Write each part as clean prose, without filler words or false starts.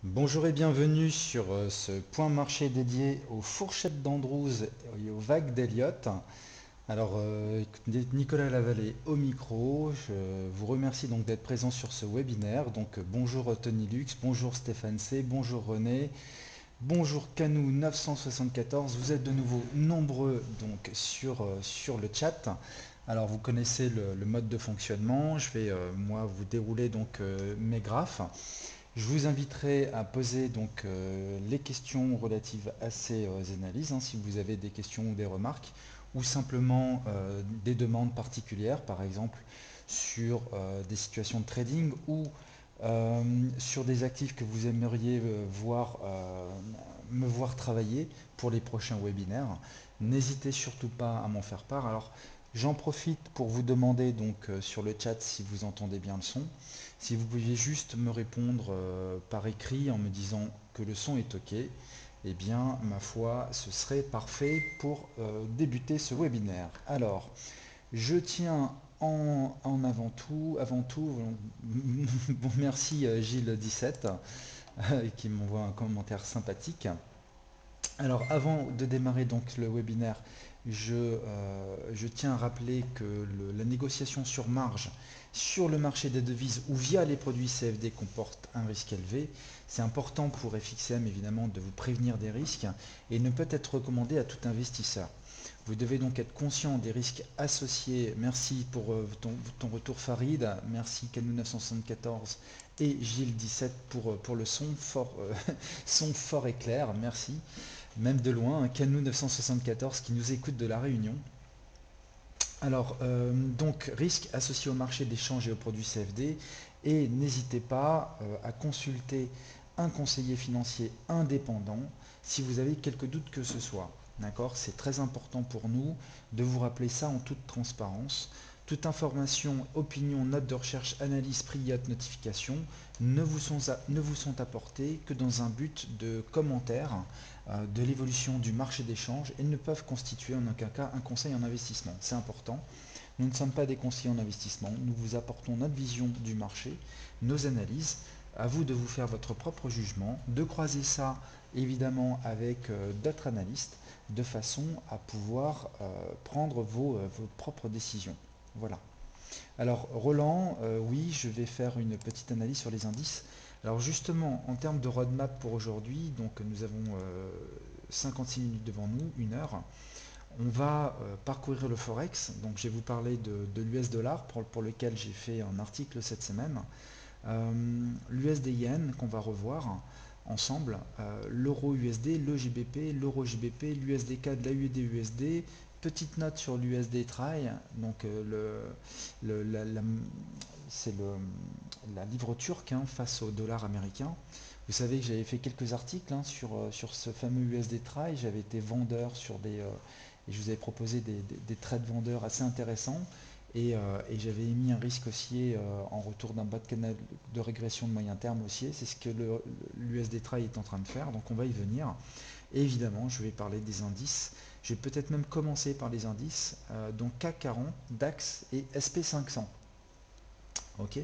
Bonjour et bienvenue sur ce point marché dédié aux fourchettes d'Andrews et aux vagues d'Elliott. Alors, Nicolas Lavallée au micro, je vous remercie donc d'être présent sur ce webinaire. Donc, bonjour Tony Lux, bonjour Stéphane C, bonjour René, bonjour Canou 974. Vous êtes de nouveau nombreux donc sur le chat. Alors, vous connaissez le mode de fonctionnement. Je vais moi vous dérouler donc mes graphes. Je vous inviterai à poser donc les questions relatives à ces analyses, si vous avez des questions ou des remarques, ou simplement des demandes particulières, par exemple sur des situations de trading ou sur des actifs que vous aimeriez me voir travailler pour les prochains webinaires. N'hésitez surtout pas à m'en faire part. Alors, j'en profite pour vous demander donc sur le chat si vous entendez bien le son. Si vous pouviez juste me répondre par écrit en me disant que le son est OK, eh bien, ma foi, ce serait parfait pour débuter ce webinaire. Alors, je tiens avant tout, bon, merci Gilles 17 qui m'envoie un commentaire sympathique. Alors, avant de démarrer donc le webinaire, je tiens à rappeler que la négociation sur marge sur le marché des devises ou via les produits CFD comporte un risque élevé. C'est important pour FXM évidemment de vous prévenir des risques et ne peut être recommandé à tout investisseur. Vous devez donc être conscient des risques associés. Merci pour ton retour Farid, merci Canou 974 et Gilles 17 pour le son fort, son fort et clair, merci même de loin, un Canou 974 qui nous écoute de la Réunion. Alors, donc, risque associé au marché d'échange et aux produits CFD, et n'hésitez pas à consulter un conseiller financier indépendant si vous avez quelques doutes que ce soit. D'accord? C'est très important pour nous de vous rappeler ça en toute transparence. Toute information, opinion, note de recherche, analyse, priote, notification ne vous sont apportées que dans un but de commentaire de l'évolution du marché d'échange et ne peuvent constituer en aucun cas un conseil en investissement. C'est important. Nous ne sommes pas des conseillers en investissement, nous vous apportons notre vision du marché, nos analyses. À vous de vous faire votre propre jugement, de croiser ça évidemment avec d'autres analystes de façon à pouvoir prendre vos propres décisions. Voilà. Alors Roland, oui, je vais faire une petite analyse sur les indices. Alors justement, en termes de roadmap pour aujourd'hui, donc nous avons 56 minutes devant nous, 1 heure. On va parcourir le Forex. Donc je vais vous parler de l'US dollar pour lequel j'ai fait un article cette semaine. L'USD yen qu'on va revoir ensemble, l'euro USD, le GBP, l'euro GBP, l'USDK de la UED USD, petite note sur l'USD TRY, donc c'est la livre turque face au dollar américain. Vous savez que j'avais fait quelques articles sur ce fameux USD TRY, j'avais été vendeur et je vous avais proposé des trades vendeurs assez intéressants. Et j'avais émis un risque haussier en retour d'un bas de canal de régression de moyen terme haussier. C'est ce que l'USD TRY est en train de faire, donc on va y venir. Et évidemment, je vais parler des indices. Je vais peut-être même commencer par les indices, donc CAC 40, DAX et SP500. Ok.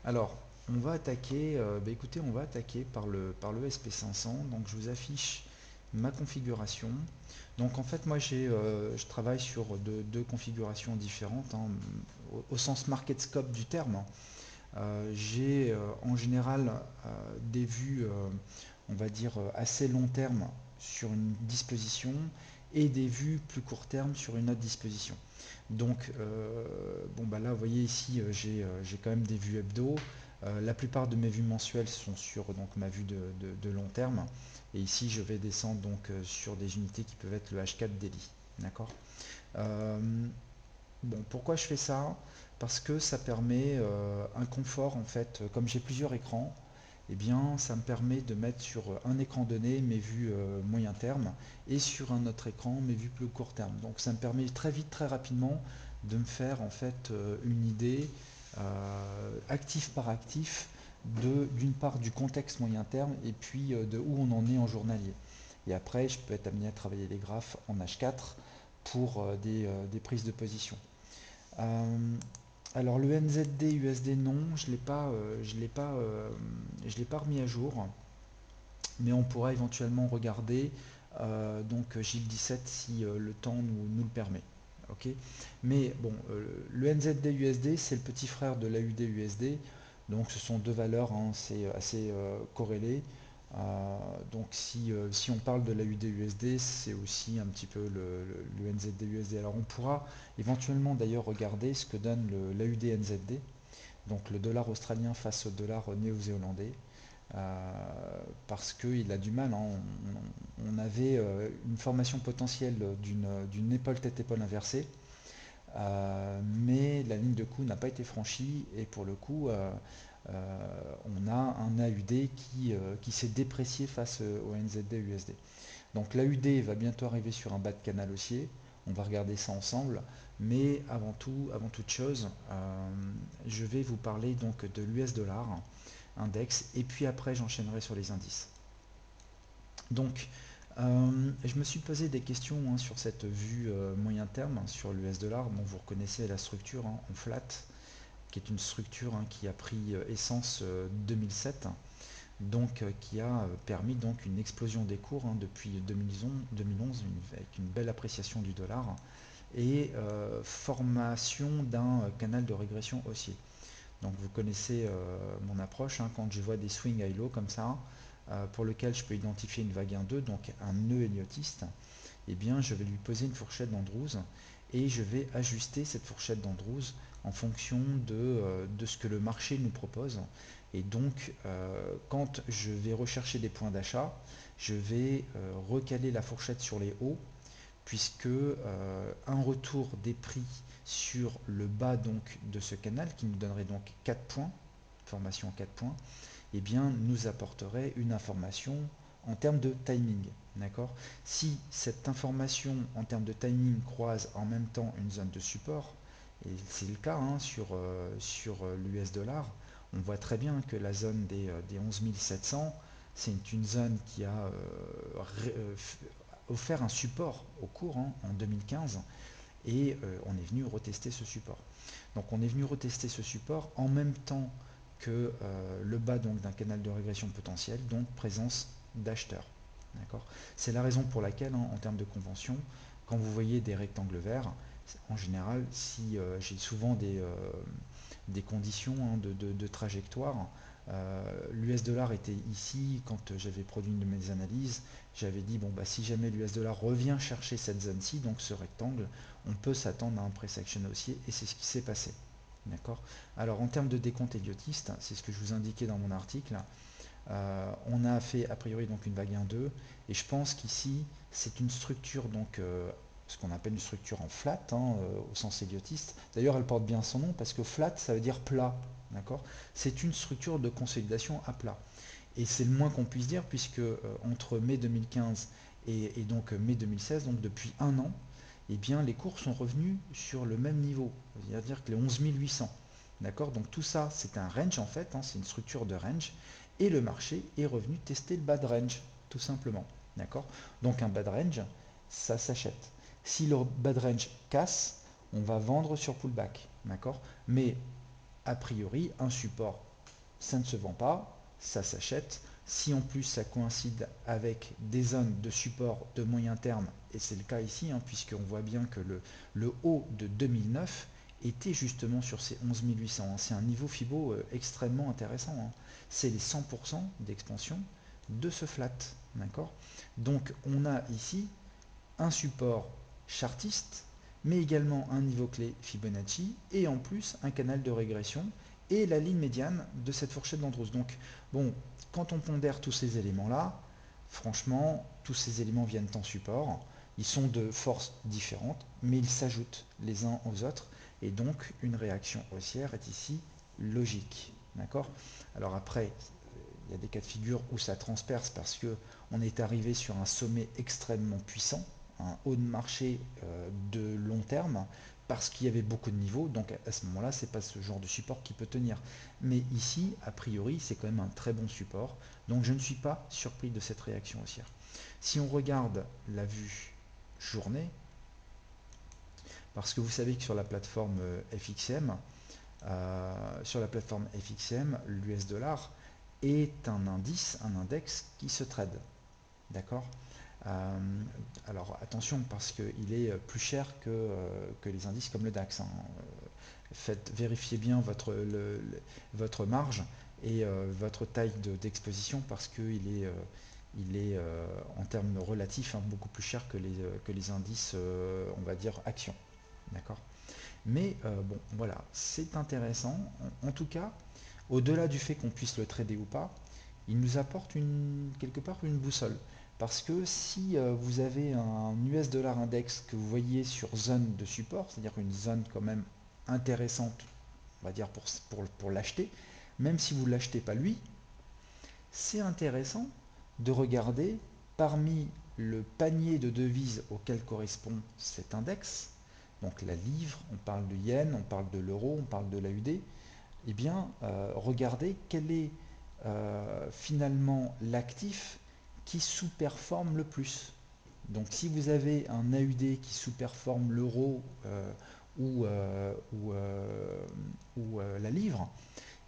Alors, on va attaquer, écoutez, on va attaquer par le SP500. Donc, je vous affiche ma configuration. Donc, en fait, moi, je travaille sur deux configurations différentes, au sens market scope du terme. J'ai en général des vues, on va dire, assez long terme sur une disposition et des vues plus court terme sur une autre disposition. Donc, bon, bah là, vous voyez ici, j'ai quand même des vues hebdo. La plupart de mes vues mensuelles sont sur donc, ma vue de long terme. Et ici, je vais descendre donc, sur des unités qui peuvent être le H4 daily. D'accord. Euh, Bon, pourquoi je fais ça? Parce que ça permet un confort en fait, comme j'ai plusieurs écrans, eh bien ça me permet de mettre sur un écran donné mes vues moyen terme et sur un autre écran mes vues plus court terme. Donc ça me permet très vite, très rapidement de me faire en fait une idée actif par actif d'une part du contexte moyen terme et puis de où on en est en journalier. Et après, je peux être amené à travailler les graphes en H4 pour des prises de position. Euh, alors le NZD USD non, je l'ai pas remis à jour. mais on pourra éventuellement regarder donc Gilles 17 si le temps nous le permet. Ok, mais bon, le NZD USD c'est le petit frère de l'AUD USD, donc ce sont deux valeurs, hein, c'est assez corrélé. Donc si on parle de l'AUD USD, c'est aussi un petit peu le NZD USD. Alors on pourra éventuellement d'ailleurs regarder ce que donne l'AUD NZD, donc le dollar australien face au dollar néo-zélandais. Parce qu'il a du mal, hein. On avait une formation potentielle d'une épaule tête-épaule inversée, mais la ligne de coup n'a pas été franchie et pour le coup on a un AUD qui s'est déprécié face au NZD USD. Donc l'AUD va bientôt arriver sur un bas de canal haussier, on va regarder ça ensemble, mais avant toute chose, je vais vous parler donc de l'US dollar index et puis après j'enchaînerai sur les indices. Donc je me suis posé des questions, hein, sur cette vue moyen terme, hein, sur l'US dollar. Bon, vous reconnaissez la structure, hein, en flat, qui est une structure, hein, qui a pris essence 2007, donc qui a permis donc une explosion des cours, hein, depuis 2011 avec une belle appréciation du dollar et formation d'un canal de régression haussier. Donc vous connaissez mon approche, hein, quand je vois des swing high low comme ça, pour lequel je peux identifier une vague 1-2, donc un nœud héliotiste, eh bien je vais lui poser une fourchette d'Andrews et je vais ajuster cette fourchette d'Andrews en fonction de ce que le marché nous propose. Et donc quand je vais rechercher des points d'achat, je vais recaler la fourchette sur les hauts, puisque un retour des prix sur le bas donc de ce canal, qui nous donnerait donc 4 points, formation 4 points, eh bien nous apporterait une information en termes de timing. D'accord. Si cette information en termes de timing croise en même temps une zone de support, et c'est le cas, hein, sur l'US dollar, on voit très bien que la zone des 11 700, c'est une zone qui a offert un support au cours, hein, en 2015, et on est venu retester ce support. Donc on est venu retester ce support en même temps que le bas donc d'un canal de régression potentielle, donc présence d'acheteurs. D'accord. C'est la raison pour laquelle, hein, en termes de convention, quand vous voyez des rectangles verts, en général, si j'ai souvent des conditions, hein, de trajectoire, l'US dollar était ici quand j'avais produit une de mes analyses. J'avais dit, bon, bah, si jamais l'US dollar revient chercher cette zone-ci, donc ce rectangle, on peut s'attendre à un price action haussier, et c'est ce qui s'est passé. D'accord. Alors en termes de décompte héliotiste, c'est ce que je vous indiquais dans mon article, on a fait a priori donc une vague 1-2, et je pense qu'ici c'est une structure, donc ce qu'on appelle une structure en flat, hein, au sens héliotiste. D'ailleurs elle porte bien son nom parce que flat ça veut dire plat. D'accord. C'est une structure de consolidation à plat. Et c'est le moins qu'on puisse dire, puisque entre mai 2015 et donc mai 2016, donc depuis un an, eh bien, les cours sont revenus sur le même niveau, c'est-à-dire que les 11 800. D'accord. Donc tout ça, c'est un range en fait, hein, c'est une structure de range, et le marché est revenu tester le bas de range, tout simplement. D'accord. Donc un bas de range, ça s'achète. Si le bas de range casse, on va vendre sur pullback. D'accord. Mais a priori, un support, ça ne se vend pas, ça s'achète. Si en plus ça coïncide avec des zones de support de moyen terme, et c'est le cas ici, hein, puisqu'on voit bien que le haut de 2009 était justement sur ces 11 800. Hein. C'est un niveau FIBO extrêmement intéressant. Hein. C'est les 100% d'expansion de ce flat. D'accord. Donc on a ici un support chartiste, mais également un niveau clé Fibonacci, et en plus un canal de régression et la ligne médiane de cette fourchette d'Andrews. Donc bon, quand on pondère tous ces éléments-là, franchement, tous ces éléments viennent en support. Ils sont de forces différentes, mais ils s'ajoutent les uns aux autres, et donc une réaction haussière est ici logique. D'accord. Alors après, il y a des cas de figure où ça transperce parce que on est arrivé sur un sommet extrêmement puissant, un haut de marché de long terme, parce qu'il y avait beaucoup de niveaux, donc à ce moment-là, c'est pas ce genre de support qui peut tenir. Mais ici, a priori, c'est quand même un très bon support, donc je ne suis pas surpris de cette réaction haussière. Si on regarde la vue journée, parce que vous savez que sur la plateforme FXM, l'US dollar est un indice, un index qui se trade. D'accord? Alors attention, parce qu'il est plus cher que les indices comme le DAX, hein. Vérifiez bien votre marge et votre taille d'exposition, parce qu'il est en termes relatifs, hein, beaucoup plus cher que les indices, on va dire, actions. D'accord? Mais bon, voilà, c'est intéressant. En tout cas, au-delà du fait qu'on puisse le trader ou pas, il nous apporte quelque part une boussole. Parce que si vous avez un US dollar index que vous voyez sur zone de support, c'est-à-dire une zone quand même intéressante, on va dire pour l'acheter, même si vous ne l'achetez pas lui, c'est intéressant de regarder parmi le panier de devises auquel correspond cet index, donc la livre, on parle de yen, on parle de l'euro, on parle de l'AUD, eh bien, regardez quel est finalement l'actif qui sous-performe le plus. Donc si vous avez un AUD qui sous-performe l'euro ou la livre,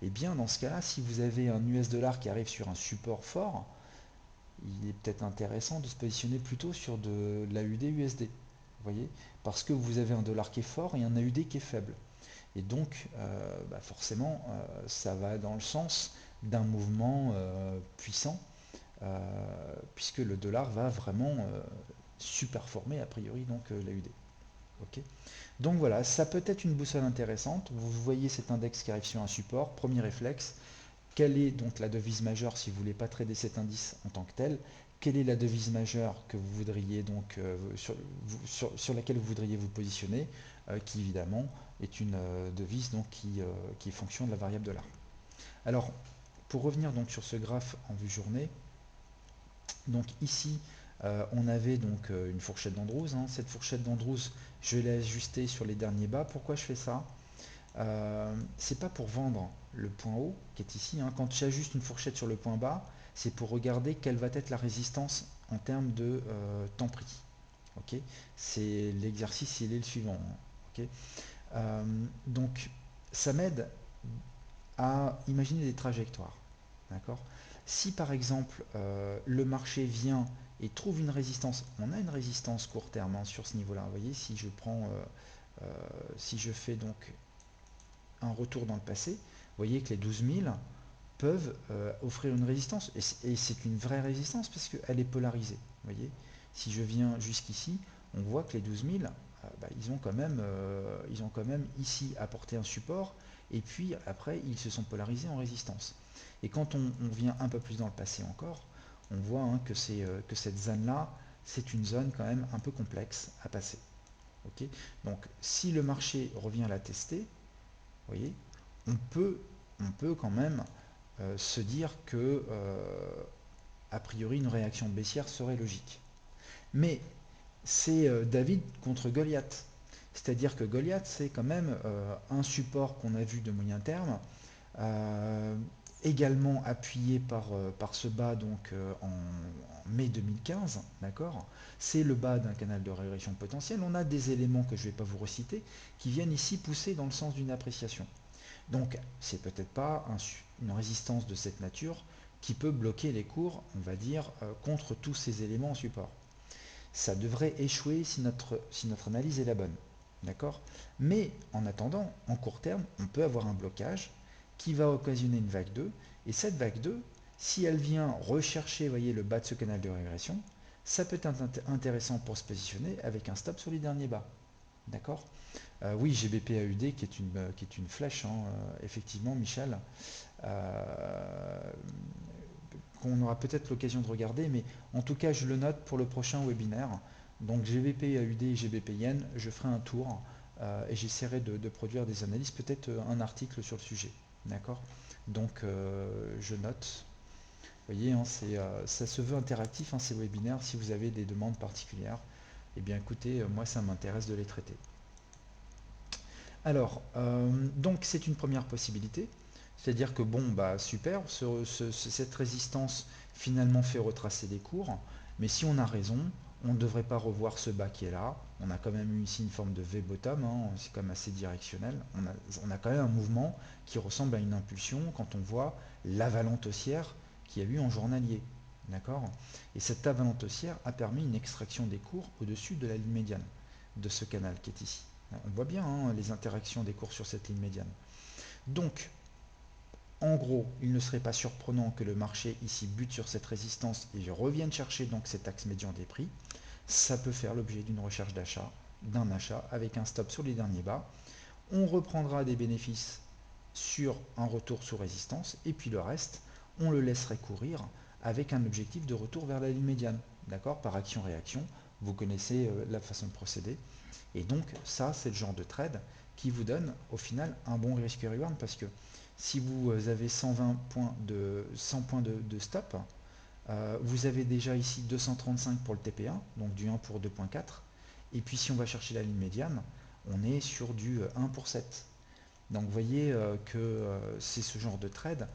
eh bien dans ce cas-là, si vous avez un US dollar qui arrive sur un support fort, il est peut-être intéressant de se positionner plutôt sur de l'AUD USD. Vous voyez? Parce que vous avez un dollar qui est fort et un AUD qui est faible. Et donc, forcément, ça va dans le sens d'un mouvement puissant, puisque le dollar va vraiment superformer a priori donc l'AUD. Ok. Donc voilà, ça peut être une boussole intéressante. Vous voyez cet index qui arrive sur un support, premier réflexe. Quelle est donc la devise majeure si vous ne voulez pas trader cet indice en tant que tel? Quelle est la devise majeure que vous voudriez donc sur laquelle vous voudriez vous positionner, qui évidemment est une devise donc qui est fonction de la variable dollar. Alors pour revenir donc sur ce graphe en vue journée, donc ici on avait donc une fourchette d'Andrews, hein. Cette fourchette d'Andrews, je l'ai ajustée sur les derniers bas. Pourquoi je fais ça? C'est pas pour vendre le point haut qui est ici, hein. Quand j'ajuste une fourchette sur le point bas, c'est pour regarder quelle va être la résistance en termes de temps pris. Okay, c'est l'exercice, il est le suivant, hein. Okay, donc ça m'aide à imaginer des trajectoires. D'accord? Si par exemple le marché vient et trouve une résistance, on a une résistance court terme, hein, sur ce niveau-là. Vous voyez, si je prends, si je fais donc un retour dans le passé, vous voyez que les 12 000 peuvent offrir une résistance. Et c'est une vraie résistance parce qu'elle est polarisée. Vous voyez, si je viens jusqu'ici, on voit que les 12 000, ils ont quand même ici apporté un support, et puis après, ils se sont polarisés en résistance. Et quand on vient un peu plus dans le passé encore, on voit, hein, que cette zone-là, c'est une zone quand même un peu complexe à passer. Okay, donc si le marché revient à la tester, vous voyez, on peut quand même se dire que, a priori, une réaction baissière serait logique. Mais c'est David contre Goliath. C'est-à-dire que Goliath, c'est quand même un support qu'on a vu de moyen terme, également appuyé par ce bas donc en mai 2015, d'accord? C'est le bas d'un canal de régression potentielle. On a des éléments que je ne vais pas vous reciter qui viennent ici pousser dans le sens d'une appréciation. Donc, c'est peut-être pas une résistance de cette nature qui peut bloquer les cours, on va dire, contre tous ces éléments en support. Ça devrait échouer si notre analyse est la bonne. D'accord? Mais en attendant, en court terme, on peut avoir un blocage qui va occasionner une vague 2. Et cette vague 2, si elle vient rechercher, voyez, le bas de ce canal de régression, ça peut être intéressant pour se positionner avec un stop sur les derniers bas. D'accord? Oui, GBP AUD qui est une flèche, hein, effectivement, Michel, qu'on aura peut-être l'occasion de regarder, mais en tout cas, je le note pour le prochain webinaire. Donc GBP AUD et GBP Yen, je ferai un tour et j'essaierai de produire des analyses, peut-être un article sur le sujet. D'accord? Donc je note. Vous voyez, hein, ça se veut interactif, hein, ces webinaires. Si vous avez des demandes particulières, eh bien écoutez, moi ça m'intéresse de les traiter. Alors, donc c'est une première possibilité, c'est-à-dire que bon, super, cette résistance finalement fait retracer des cours, mais si on a raison, on ne devrait pas revoir ce bas qui est là, On a quand même eu ici une forme de V-bottom, hein, c'est quand même assez directionnel. On a quand même un mouvement qui ressemble à une impulsion quand on voit l'avalanche haussière qu'il y a eu en journalier. D'accord? Et cette avalanche haussière a permis une extraction des cours au-dessus de la ligne médiane de ce canal qui est ici. On voit bien hein, les interactions des cours sur cette ligne médiane. Donc, en gros, il ne serait pas surprenant que le marché ici bute sur cette résistance et revienne chercher donc cet axe médian des prix. Ça peut faire l'objet d'une recherche d'achat, d'un achat avec un stop sur les derniers bas. On reprendra des bénéfices sur un retour sous résistance et puis le reste, on le laisserait courir avec un objectif de retour vers la ligne médiane. D'accord? Par action-réaction, vous connaissez la façon de procéder. Et donc ça, c'est le genre de trade qui vous donne au final un bon risque-reward parce que si vous avez 120 points 100 points de stop, vous avez déjà ici 235 pour le TP1, donc du 1 pour 2.4. Et puis si on va chercher la ligne médiane, on est sur du 1 pour 7. Donc vous voyez que c'est ce genre de trade.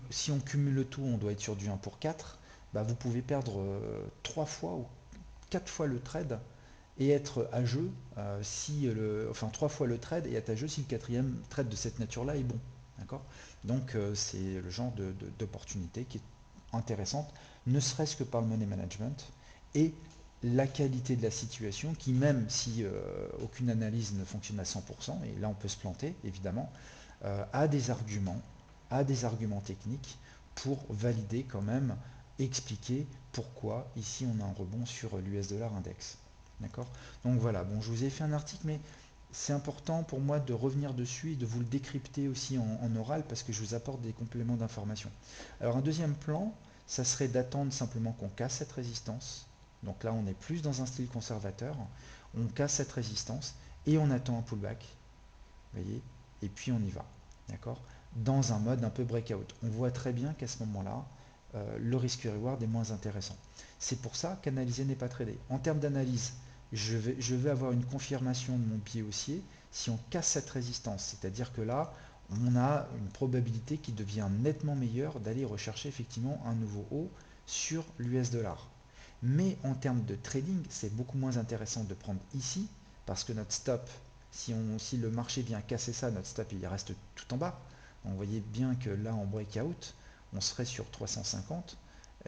Si on cumule tout, on doit être sur du 1 pour 4. Bah, vous pouvez perdre 3 fois ou 4 fois le trade et être à jeu enfin 3 fois le trade et être à jeu si le quatrième trade de cette nature-là est bon. D'accord? Donc c'est le genre d'opportunité qui est intéressante, ne serait-ce que par le money management et la qualité de la situation qui, même si aucune analyse ne fonctionne à 100%, et là on peut se planter évidemment, a des arguments techniques pour valider quand même, expliquer pourquoi ici on a un rebond sur l'US dollar index. D'accord? Donc voilà, bon, je vous ai fait un article, mais c'est important pour moi de revenir dessus et de vous le décrypter aussi en oral parce que je vous apporte des compléments d'information. Alors un deuxième plan, ça serait d'attendre simplement qu'on casse cette résistance. Donc là, on est plus dans un style conservateur. On casse cette résistance et on attend un pullback. Vous voyez? Et puis on y va. D'accord? Dans un mode un peu breakout. On voit très bien qu'à ce moment-là, le risque-reward est moins intéressant. C'est pour ça qu'analyser n'est pas tradé. En termes d'analyse, je vais avoir une confirmation de mon pied haussier si on casse cette résistance. C'est-à-dire que là, on a une probabilité qui devient nettement meilleure d'aller rechercher effectivement un nouveau haut sur l'US dollar. Mais en termes de trading, c'est beaucoup moins intéressant de prendre ici parce que notre stop, si le marché vient casser ça, notre stop il reste tout en bas. Donc vous voyez bien que là en breakout, on serait sur 350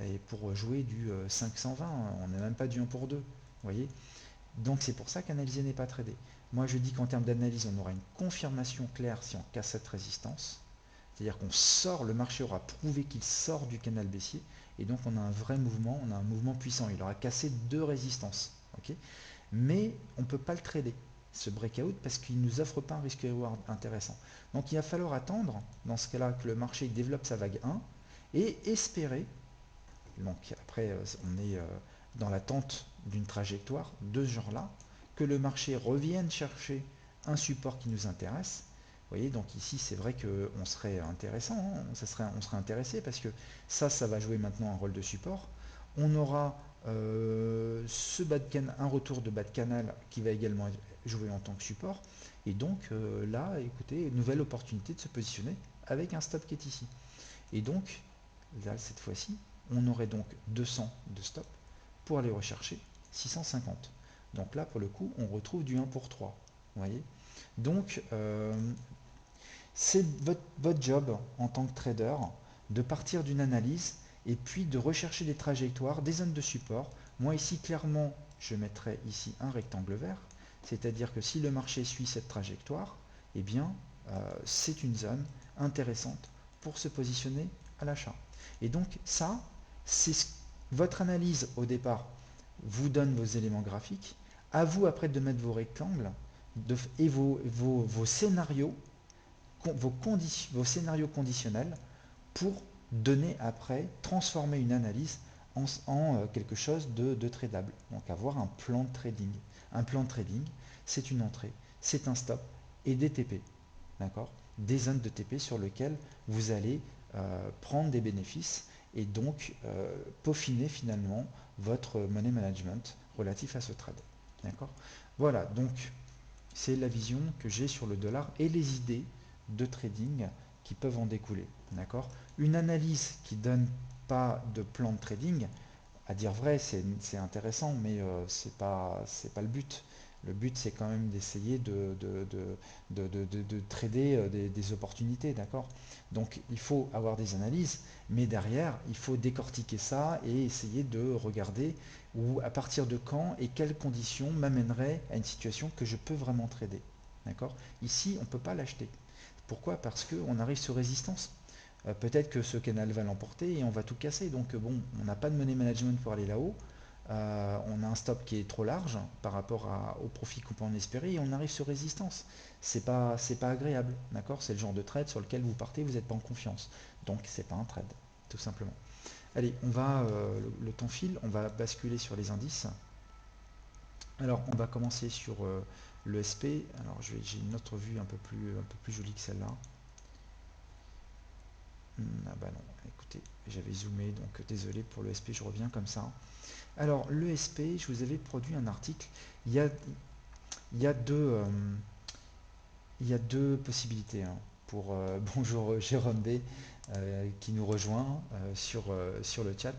et pour jouer du 520, on n'est même pas du 1 pour 2. Vous voyez? Donc c'est pour ça qu'analyser n'est pas tradé. Moi je dis qu'en termes d'analyse, on aura une confirmation claire si on casse cette résistance. C'est-à-dire qu'on sort, le marché aura prouvé qu'il sort du canal baissier et donc on a un vrai mouvement, on a un mouvement puissant. Il aura cassé deux résistances. Okay, mais on ne peut pas le trader, ce breakout, parce qu'il ne nous offre pas un risque-reward intéressant. Donc il va falloir attendre, dans ce cas-là, que le marché développe sa vague 1 et espérer, donc après on est dans l'attente d'une trajectoire de ce genre-là, que le marché revienne chercher un support qui nous intéresse. Vous voyez, donc ici c'est vrai qu'on serait intéressant, hein, on serait intéressé parce que ça va jouer maintenant un rôle de support. On aura un retour de bas de canal qui va également jouer en tant que support. Et donc là, écoutez, nouvelle opportunité de se positionner avec un stop qui est ici. Et donc, là, cette fois-ci, on aurait donc 200 de stop pour aller rechercher 650. Donc là, pour le coup, on retrouve du 1 pour 3. Vous voyez? Donc, c'est votre job en tant que trader de partir d'une analyse et puis de rechercher des trajectoires, des zones de support. Moi ici, clairement, je mettrai ici un rectangle vert, c'est-à-dire que si le marché suit cette trajectoire, eh bien, c'est une zone intéressante pour se positionner à l'achat. Et donc ça, c'est votre analyse au départ vous donne vos éléments graphiques. À vous après de mettre vos rectangles et vos scénarios, vos scénarios conditionnels pour donner après, transformer une analyse en quelque chose de tradable. Donc avoir un plan de trading. Un plan de trading, c'est une entrée, c'est un stop et des TP. D'accord? Des zones de TP sur lesquelles vous allez prendre des bénéfices et donc peaufiner finalement votre money management relatif à ce trade. D'accord? Voilà, donc c'est la vision que j'ai sur le dollar et les idées de trading qui peuvent en découler. D'accord? Une analyse qui ne donne pas de plan de trading, À dire vrai, c'est intéressant, mais c'est pas le but. Le but, c'est quand même d'essayer de trader des opportunités, d'accord? Donc, il faut avoir des analyses, mais derrière, il faut décortiquer ça et essayer de regarder où, à partir de quand et quelles conditions m'amèneraient à une situation que je peux vraiment trader, d'accord? Ici, on ne peut pas l'acheter. Pourquoi? Parce qu'on arrive sur résistance. Peut-être que ce canal va l'emporter et on va tout casser. Donc bon, on n'a pas de money management pour aller là-haut. On a un stop qui est trop large par rapport au profit qu'on peut en espérer et on arrive sur résistance. C'est pas agréable, d'accord? C'est le genre de trade sur lequel vous partez, vous n'êtes pas en confiance. Donc c'est pas un trade, tout simplement. Allez, le temps file, on va basculer sur les indices. Alors on va commencer sur le SP. Alors j'ai une autre vue un peu plus jolie que celle-là. Ah bah non, écoutez, j'avais zoomé, donc désolé pour le SP, je reviens comme ça. Alors le SP, je vous avais produit un article. Il y a, il y a deux, il y a deux possibilités, hein, pour bonjour Jérôme B qui nous rejoint sur le chat.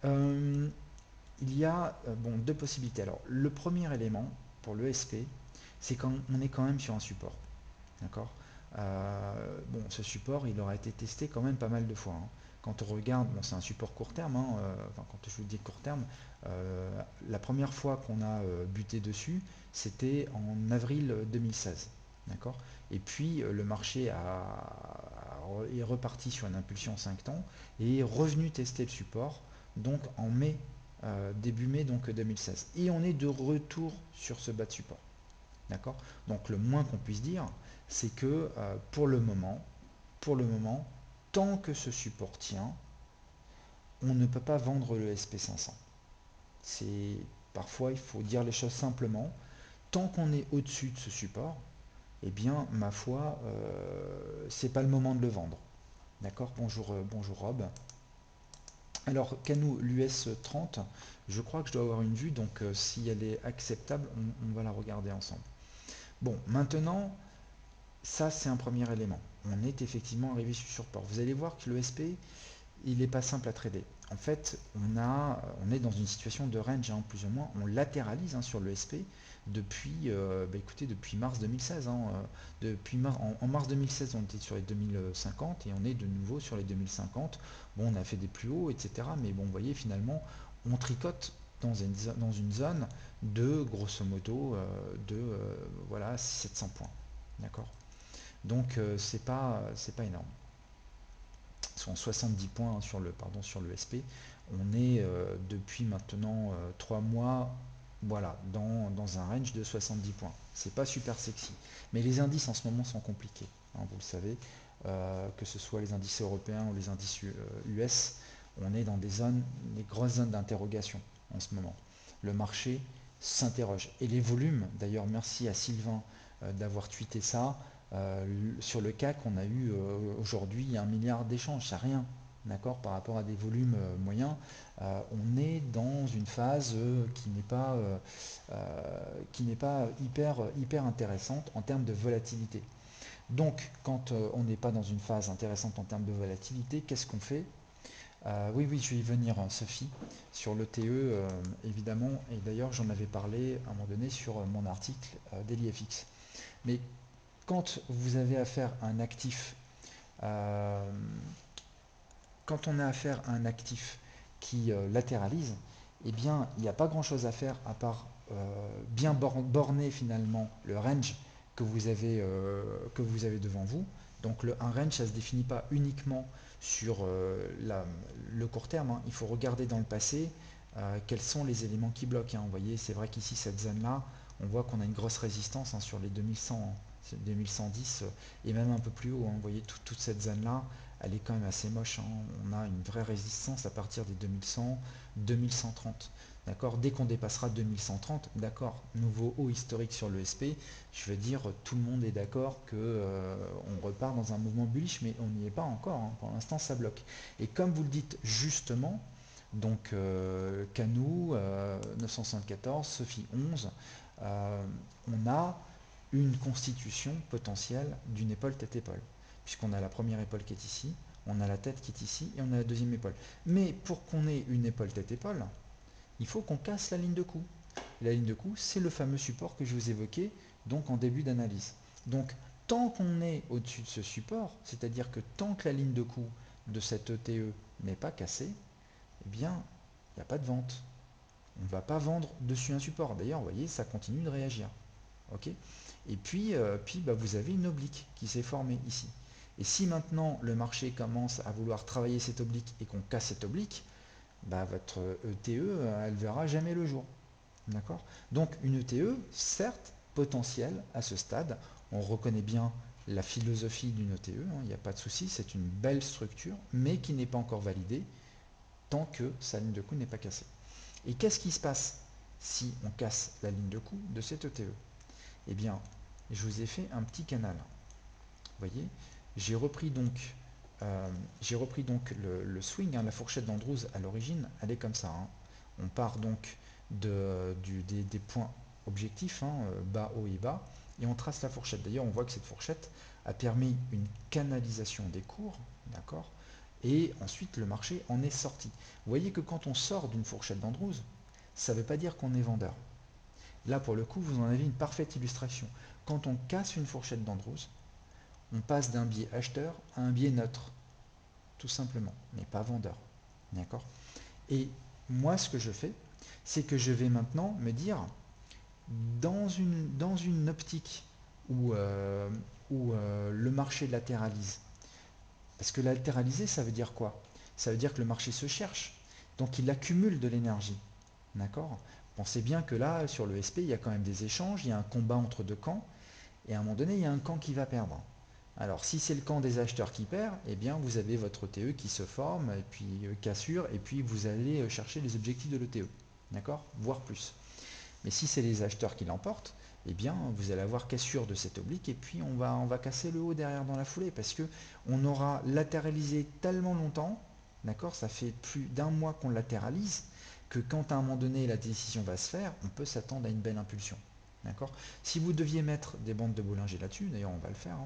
Euh, il y a bon, deux possibilités. Alors le premier élément pour le SP, c'est quand on est quand même sur un support. D'accord. Bon, ce support, il aura été testé quand même pas mal de fois, hein. Quand on regarde, bon, c'est un support court terme, hein, enfin, quand je vous dis court terme, la première fois qu'on a buté dessus, c'était en avril 2016. D'accord. Et puis le marché est reparti sur une impulsion 5 temps et est revenu tester le support donc en mai, début mai donc 2016. Et on est de retour sur ce bas de support. D'accord. Donc le moins qu'on puisse dire, c'est que pour le moment, tant que ce support tient, on ne peut pas vendre le SP500. C'est parfois il faut dire les choses simplement. Tant qu'on est au-dessus de ce support, eh bien ma foi, c'est pas le moment de le vendre. D'accord. Bonjour Rob. Alors Canou l'US 30, je crois que je dois avoir une vue, donc si elle est acceptable, on va la regarder ensemble. Bon, maintenant, ça, c'est un premier élément. On est effectivement arrivé sur support. Vous allez voir que le SP, il n'est pas simple à trader. En fait, on est dans une situation de range, hein, plus ou moins. On latéralise, hein, sur le SP depuis, écoutez, depuis mars 2016, hein, en mars 2016, on était sur les 2050 et on est de nouveau sur les 2050. Bon, on a fait des plus hauts, etc. Mais bon, vous voyez, finalement, on tricote dans une zone de, grosso modo, voilà, 700 points. D'accord. Donc c'est pas énorme. Sont 70 points, hein, sur le SP. On est depuis maintenant 3 mois, voilà, dans un range de 70 points. C'est pas super sexy. Mais les indices en ce moment sont compliqués, hein, vous le savez. Que ce soit les indices européens ou les indices US, on est dans des grosses zones d'interrogation en ce moment. Le marché s'interroge. Et les volumes, d'ailleurs merci à Sylvain d'avoir tweeté ça. Sur le CAC, on a eu aujourd'hui 1 milliard d'échanges, c'est rien, d'accord, par rapport à des volumes moyens. On est dans une phase qui n'est pas hyper intéressante en termes de volatilité. Donc, quand on n'est pas dans une phase intéressante en termes de volatilité, qu'est-ce qu'on fait? Oui, oui, je vais y venir, hein, Sophie, sur le TE, évidemment, et d'ailleurs j'en avais parlé à un moment donné sur mon article d'EliFX. Mais quand vous avez affaire à un actif, euh, quand on a affaire à un actif qui latéralise, eh bien, il n'y a pas grand-chose à faire à part bien borner finalement le range que vous avez devant vous. Donc un range, ça ne se définit pas uniquement sur le court terme, hein. Il faut regarder dans le passé quels sont les éléments qui bloquent, hein. Vous voyez, c'est vrai qu'ici, cette zone-là, on voit qu'on a une grosse résistance, hein, sur les 2100, hein, 2110 et même un peu plus haut, hein. Vous voyez, toute cette zone-là, elle est quand même assez moche, hein. On a une vraie résistance à partir des 2100, 2130. D'accord. Dès qu'on dépassera 2130, d'accord, nouveau haut historique sur le SP, je veux dire, tout le monde est d'accord que on repart dans un mouvement bullish, mais on n'y est pas encore, hein. Pour l'instant, ça bloque. Et comme vous le dites justement, donc Canou 974, Sophie 11, on a une constitution potentielle d'une épaule tête-épaule, puisqu'on a la première épaule qui est ici, On a la tête qui est ici et on a la deuxième épaule. Mais pour qu'on ait une épaule tête-épaule, il faut qu'on casse la ligne de cou. La ligne de cou, c'est le fameux support que je vous évoquais donc en début d'analyse. Donc tant qu'on est au-dessus de ce support, c'est-à-dire que tant que la ligne de cou de cette ETE n'est pas cassée, eh bien, il n'y a pas de vente. On ne va pas vendre dessus un support. D'ailleurs, vous voyez, ça continue de réagir. Ok. Et puis, vous avez une oblique qui s'est formée ici. Et si maintenant le marché commence à vouloir travailler cette oblique et qu'on casse cette oblique, votre ETE, elle ne verra jamais le jour. D'accord. Donc une ETE, certes, potentielle à ce stade, on reconnaît bien la philosophie d'une ETE, il n'y a pas de souci, c'est une belle structure, mais qui n'est pas encore validée tant que sa ligne de coût n'est pas cassée. Et qu'est-ce qui se passe si on casse la ligne de coût de cette ETE? Eh bien, je vous ai fait un petit canal. Vous voyez, j'ai repris donc, le swing, la fourchette d'Andrews à l'origine, elle est comme ça. On part donc des points objectifs, bas, haut et bas, et on trace la fourchette. D'ailleurs, on voit que cette fourchette a permis une canalisation des cours, d'accord, et ensuite le marché en est sorti. Vous voyez que quand on sort d'une fourchette d'Andrews, ça ne veut pas dire qu'on est vendeur. Là, pour le coup, vous en avez une parfaite illustration. Quand on casse une fourchette d'Andrews, on passe d'un biais acheteur à un biais neutre, tout simplement. On n'est pas vendeur. D'accord. Et moi, ce que je fais, c'est que je vais maintenant me dire, dans une optique où le marché latéralise, parce que latéraliser, ça veut dire quoi? Ça veut dire que le marché se cherche, donc il accumule de l'énergie. D'accord. Pensez bien que là, sur le SP, il y a quand même des échanges, il y a un combat entre deux camps, et à un moment donné, il y a un camp qui va perdre. Alors, si c'est le camp des acheteurs qui perd, eh bien, vous avez votre TE qui se forme, et puis cassure, et puis vous allez chercher les objectifs de l'ETE. D'accord. Voire plus. Mais si c'est les acheteurs qui l'emportent, eh bien, vous allez avoir cassure de cette oblique, et puis on va casser le haut derrière dans la foulée, parce que on aura latéralisé tellement longtemps, d'accord, ça fait plus d'un mois qu'on latéralise, que quand à un moment donné la décision va se faire, on peut s'attendre à une belle impulsion. D'accord. Si vous deviez mettre des bandes de Bollinger là-dessus, d'ailleurs on va le faire.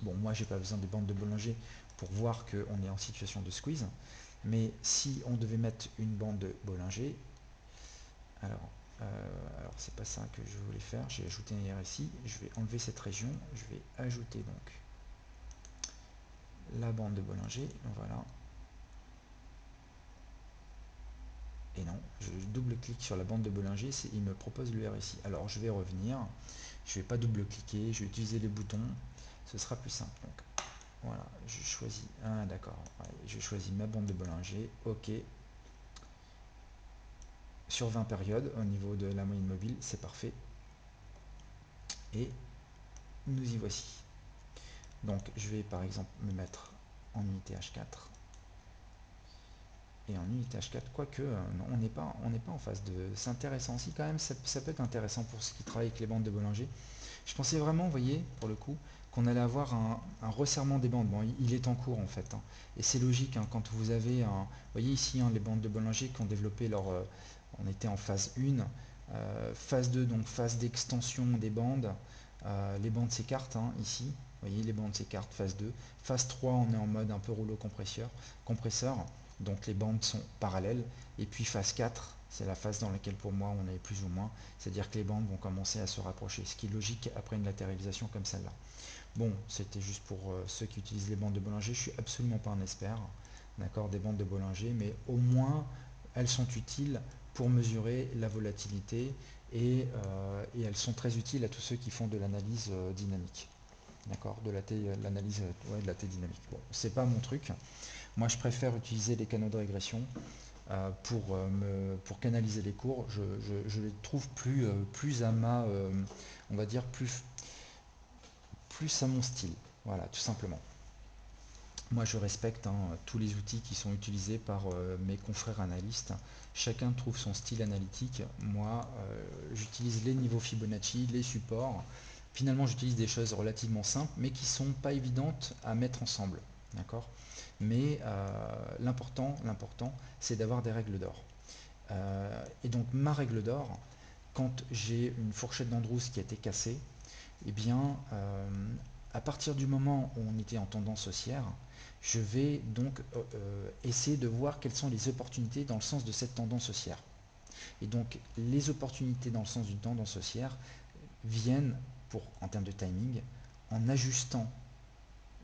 Bon, moi j'ai pas besoin des bandes de Bollinger pour voir qu'on est en situation de squeeze, mais si on devait mettre une bande de Bollinger, alors, c'est pas ça que je voulais faire, j'ai ajouté un RSI, je vais enlever cette région, je vais ajouter donc la bande de Bollinger, voilà. Et non, je double-clique sur la bande de Bollinger, il me propose le RSI. Alors je vais revenir, je ne vais pas double-cliquer, je vais utiliser les boutons, ce sera plus simple. Donc voilà, je choisis, d'accord, ouais, je choisis ma bande de Bollinger, ok. Sur 20 périodes, au niveau de la moyenne mobile, c'est parfait. Et nous y voici. Donc je vais par exemple me mettre en unité H4. Et en unité H4, quoique on n'est pas en phase de. C'est intéressant aussi quand même, ça peut être intéressant pour ceux qui travaillent avec les bandes de Bollinger. Je pensais vraiment, vous voyez, pour le coup, qu'on allait avoir un resserrement des bandes. Bon, il est en cours en fait. Et c'est logique, quand vous avez vous voyez ici, les bandes de Bollinger qui ont développé leur. On était en phase 1, phase 2, donc phase d'extension des bandes. Les bandes s'écartent ici. Vous voyez, les bandes s'écartent, phase 2. Phase 3, on est en mode un peu rouleau compresseur. Donc les bandes sont parallèles. Et puis phase 4, c'est la phase dans laquelle pour moi on est plus ou moins. C'est-à-dire que les bandes vont commencer à se rapprocher, ce qui est logique après une latéralisation comme celle-là. Bon, c'était juste pour ceux qui utilisent les bandes de Bollinger. Je suis absolument pas un expert, d'accord, des bandes de Bollinger, mais au moins elles sont utiles pour mesurer la volatilité et elles sont très utiles à tous ceux qui font de l'analyse dynamique. D'accord, de l'analyse de la T dynamique. Bon, c'est pas mon truc. Moi, je préfère utiliser les canaux de régression pour canaliser les cours. Je les trouve plus à ma, on va dire, plus à mon style. Voilà, tout simplement. Moi, je respecte tous les outils qui sont utilisés par mes confrères analystes. Chacun trouve son style analytique. Moi, j'utilise les niveaux Fibonacci, les supports. Finalement, j'utilise des choses relativement simples, mais qui ne sont pas évidentes à mettre ensemble. D'accord. Mais l'important, c'est d'avoir des règles d'or. Et donc, ma règle d'or, quand j'ai une fourchette d'Andrews qui a été cassée, eh bien, à partir du moment où on était en tendance haussière, Je vais donc essayer de voir quelles sont les opportunités dans le sens de cette tendance haussière. Et donc les opportunités dans le sens d'une tendance haussière viennent, en termes de timing, en ajustant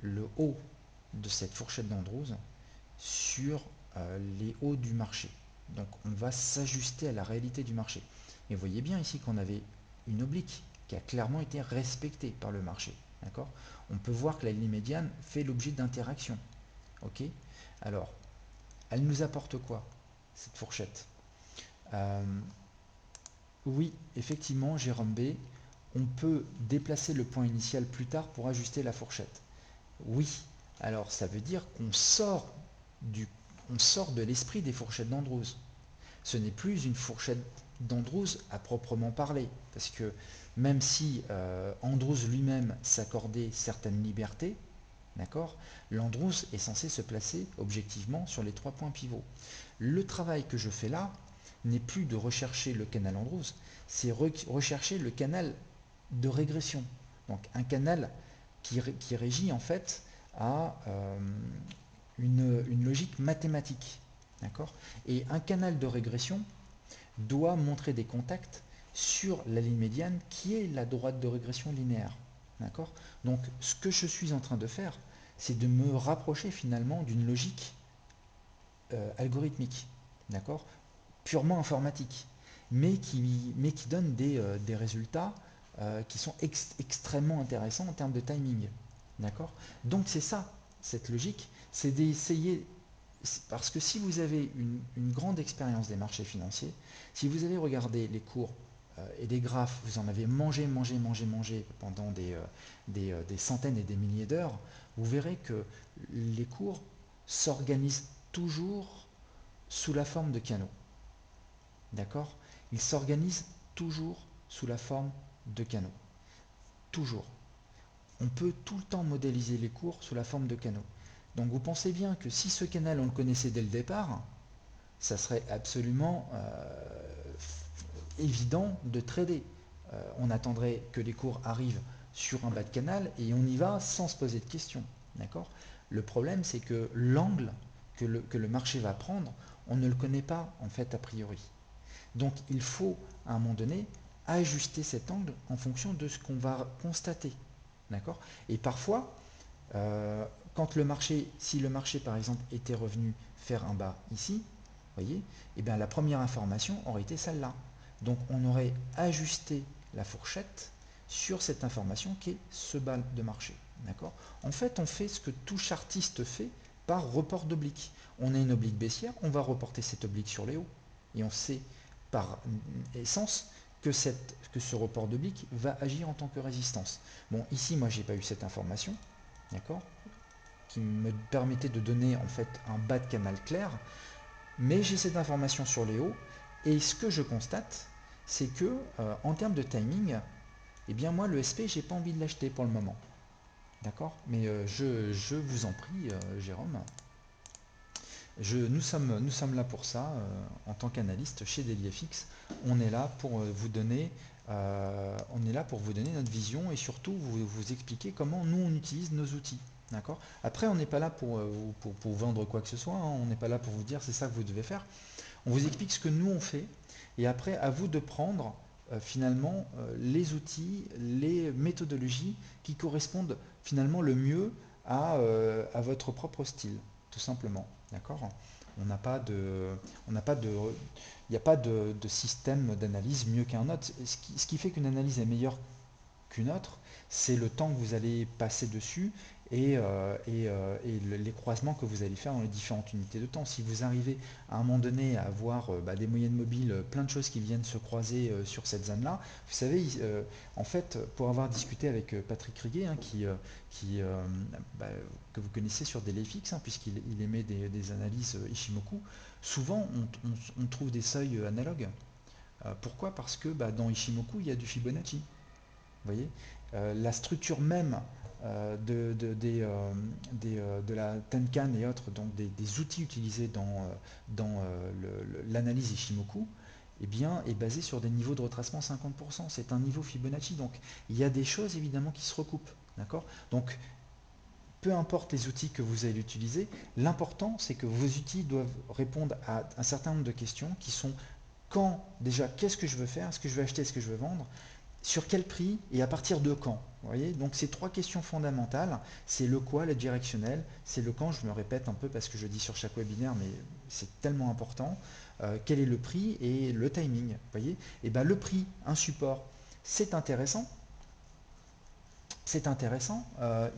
le haut de cette fourchette d'Andrews sur les hauts du marché. Donc on va s'ajuster à la réalité du marché. Et vous voyez bien ici qu'on avait une oblique qui a clairement été respectée par le marché. D'accord ? On peut voir que la ligne médiane fait l'objet d'interactions. Ok ? Alors, elle nous apporte quoi, cette fourchette ? Oui, effectivement, Jérôme B, on peut déplacer le point initial plus tard pour ajuster la fourchette. Oui, alors ça veut dire qu'on sort de l'esprit des fourchettes d'Andrews. Ce n'est plus une fourchette d'Andrews à proprement parler, parce que même si Andrews lui-même s'accordait certaines libertés, d'accord, l'Andrews est censé se placer objectivement sur les 3 points pivots. Le travail que je fais là n'est plus de rechercher le canal Andrews, c'est rechercher le canal de régression. Donc un canal qui régit en fait à une logique mathématique. D'accord ? Et un canal de régression doit montrer des contacts sur la ligne médiane qui est la droite de régression linéaire. D'accord ? Donc ce que je suis en train de faire, c'est de me rapprocher finalement d'une logique algorithmique, d'accord, purement informatique, mais qui donne des résultats qui sont extrêmement intéressants en termes de timing. D'accord ? Donc c'est ça, cette logique, c'est d'essayer, parce que si vous avez une grande expérience des marchés financiers, si vous avez regardé les cours et des graphes, vous en avez mangé pendant des centaines et des milliers d'heures, vous verrez que les cours s'organisent toujours sous la forme de canaux. D'accord ? Ils s'organisent toujours sous la forme de canaux. Toujours. On peut tout le temps modéliser les cours sous la forme de canaux. Donc vous pensez bien que si ce canal on le connaissait dès le départ, ça serait absolument évident de trader. On attendrait que les cours arrivent sur un bas de canal et on y va sans se poser de questions. D'accord ? Le problème, c'est que l'angle que le marché va prendre, on ne le connaît pas en fait a priori. Donc il faut à un moment donné ajuster cet angle en fonction de ce qu'on va constater. D'accord ? Et parfois, quand si le marché par exemple était revenu faire un bas ici, voyez, et bien la première information aurait été celle-là. Donc on aurait ajusté la fourchette sur cette information qui est ce bas de marché. D'accord ? En fait, on fait ce que tout chartiste fait par report d'oblique. On a une oblique baissière, on va reporter cette oblique sur les hauts. Et on sait par essence que ce report d'oblique va agir en tant que résistance. Bon, ici, moi, j'ai pas eu cette information, d'accord, qui me permettait de donner en fait un bas de canal clair, mais j'ai cette information sur les hauts, et ce que je constate, c'est que en termes de timing, eh bien moi, le SP, j'ai pas envie de l'acheter pour le moment. D'accord ? Mais je vous en prie, Jérôme. Nous sommes là pour ça, en tant qu'analyste chez DailyFX. On est là pour vous donner, notre vision et surtout vous expliquer comment nous on utilise nos outils. D'accord ? Après, on n'est pas là pour vendre quoi que ce soit, hein. On n'est pas là pour vous dire c'est ça que vous devez faire. On vous explique ce que nous on fait et après à vous de prendre finalement les outils, les méthodologies qui correspondent finalement le mieux à votre propre style, tout simplement. D'accord ? On n'a pas de, on n'a pas de, il n'y a pas de système d'analyse mieux qu'un autre. Ce qui fait qu'une analyse est meilleure qu'une autre, c'est le temps que vous allez passer dessus et les croisements que vous allez faire dans les différentes unités de temps. Si vous arrivez à un moment donné à avoir des moyennes mobiles, plein de choses qui viennent se croiser sur cette zone-là, vous savez, en fait, pour avoir discuté avec Patrick Riguet, hein, que vous connaissez sur DailyFX, hein, puisqu'il émet des analyses Ishimoku, souvent on trouve des seuils analogues. Pourquoi ? Parce que dans Ishimoku, il y a du Fibonacci. Vous voyez, la structure même de la Tenkan et autres, donc des outils utilisés dans l'analyse Ishimoku, eh bien, est basée sur des niveaux de retracement 50%. C'est un niveau Fibonacci. Donc, il y a des choses évidemment qui se recoupent. D'accord ? Donc, peu importe les outils que vous allez utiliser, l'important c'est que vos outils doivent répondre à un certain nombre de questions qui sont quand, déjà, qu'est-ce que je veux faire, est-ce que je veux acheter, est-ce que je veux vendre, sur quel prix et à partir de quand. Vous voyez, donc ces trois questions fondamentales, c'est le quoi, le directionnel, c'est le quand, je me répète un peu parce que je dis sur chaque webinaire, mais c'est tellement important. Quel est le prix et le timing, vous voyez. Et bien le prix, un support, c'est intéressant. C'est intéressant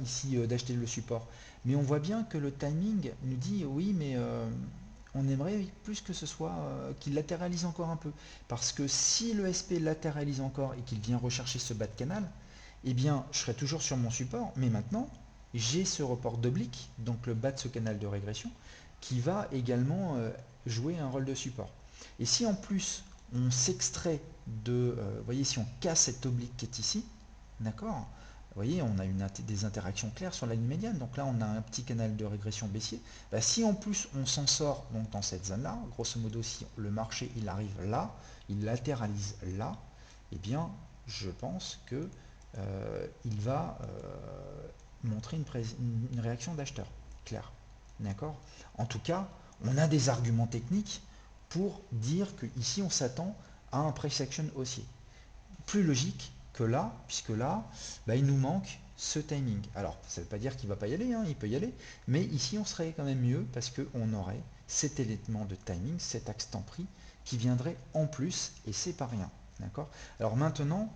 ici d'acheter le support, mais on voit bien que le timing nous dit oui, mais on aimerait plus que ce soit qu'il latéralise encore un peu, parce que si le SP latéralise encore et qu'il vient rechercher ce bas de canal, eh bien je serai toujours sur mon support, mais maintenant j'ai ce report d'oblique, donc le bas de ce canal de régression, qui va également jouer un rôle de support. Et si en plus on s'extrait de, vous voyez, si on casse cet oblique qui est ici, d'accord, vous voyez, on a des interactions claires sur la ligne médiane. Donc là, on a un petit canal de régression baissier. Bah, si en plus on s'en sort donc dans cette zone-là, grosso modo, si le marché il arrive là, il latéralise là, eh bien, je pense que il va montrer une réaction d'acheteur claire. D'accord. En tout cas, on a des arguments techniques pour dire que ici on s'attend à un price action haussier. Plus logique que là, puisque là, bah, il nous manque ce timing. Alors, ça ne veut pas dire qu'il ne va pas y aller, hein, il peut y aller, mais ici, on serait quand même mieux parce qu'on aurait cet élément de timing, cet axe temps-prix qui viendrait en plus, et c'est pas rien. D'accord. Alors maintenant,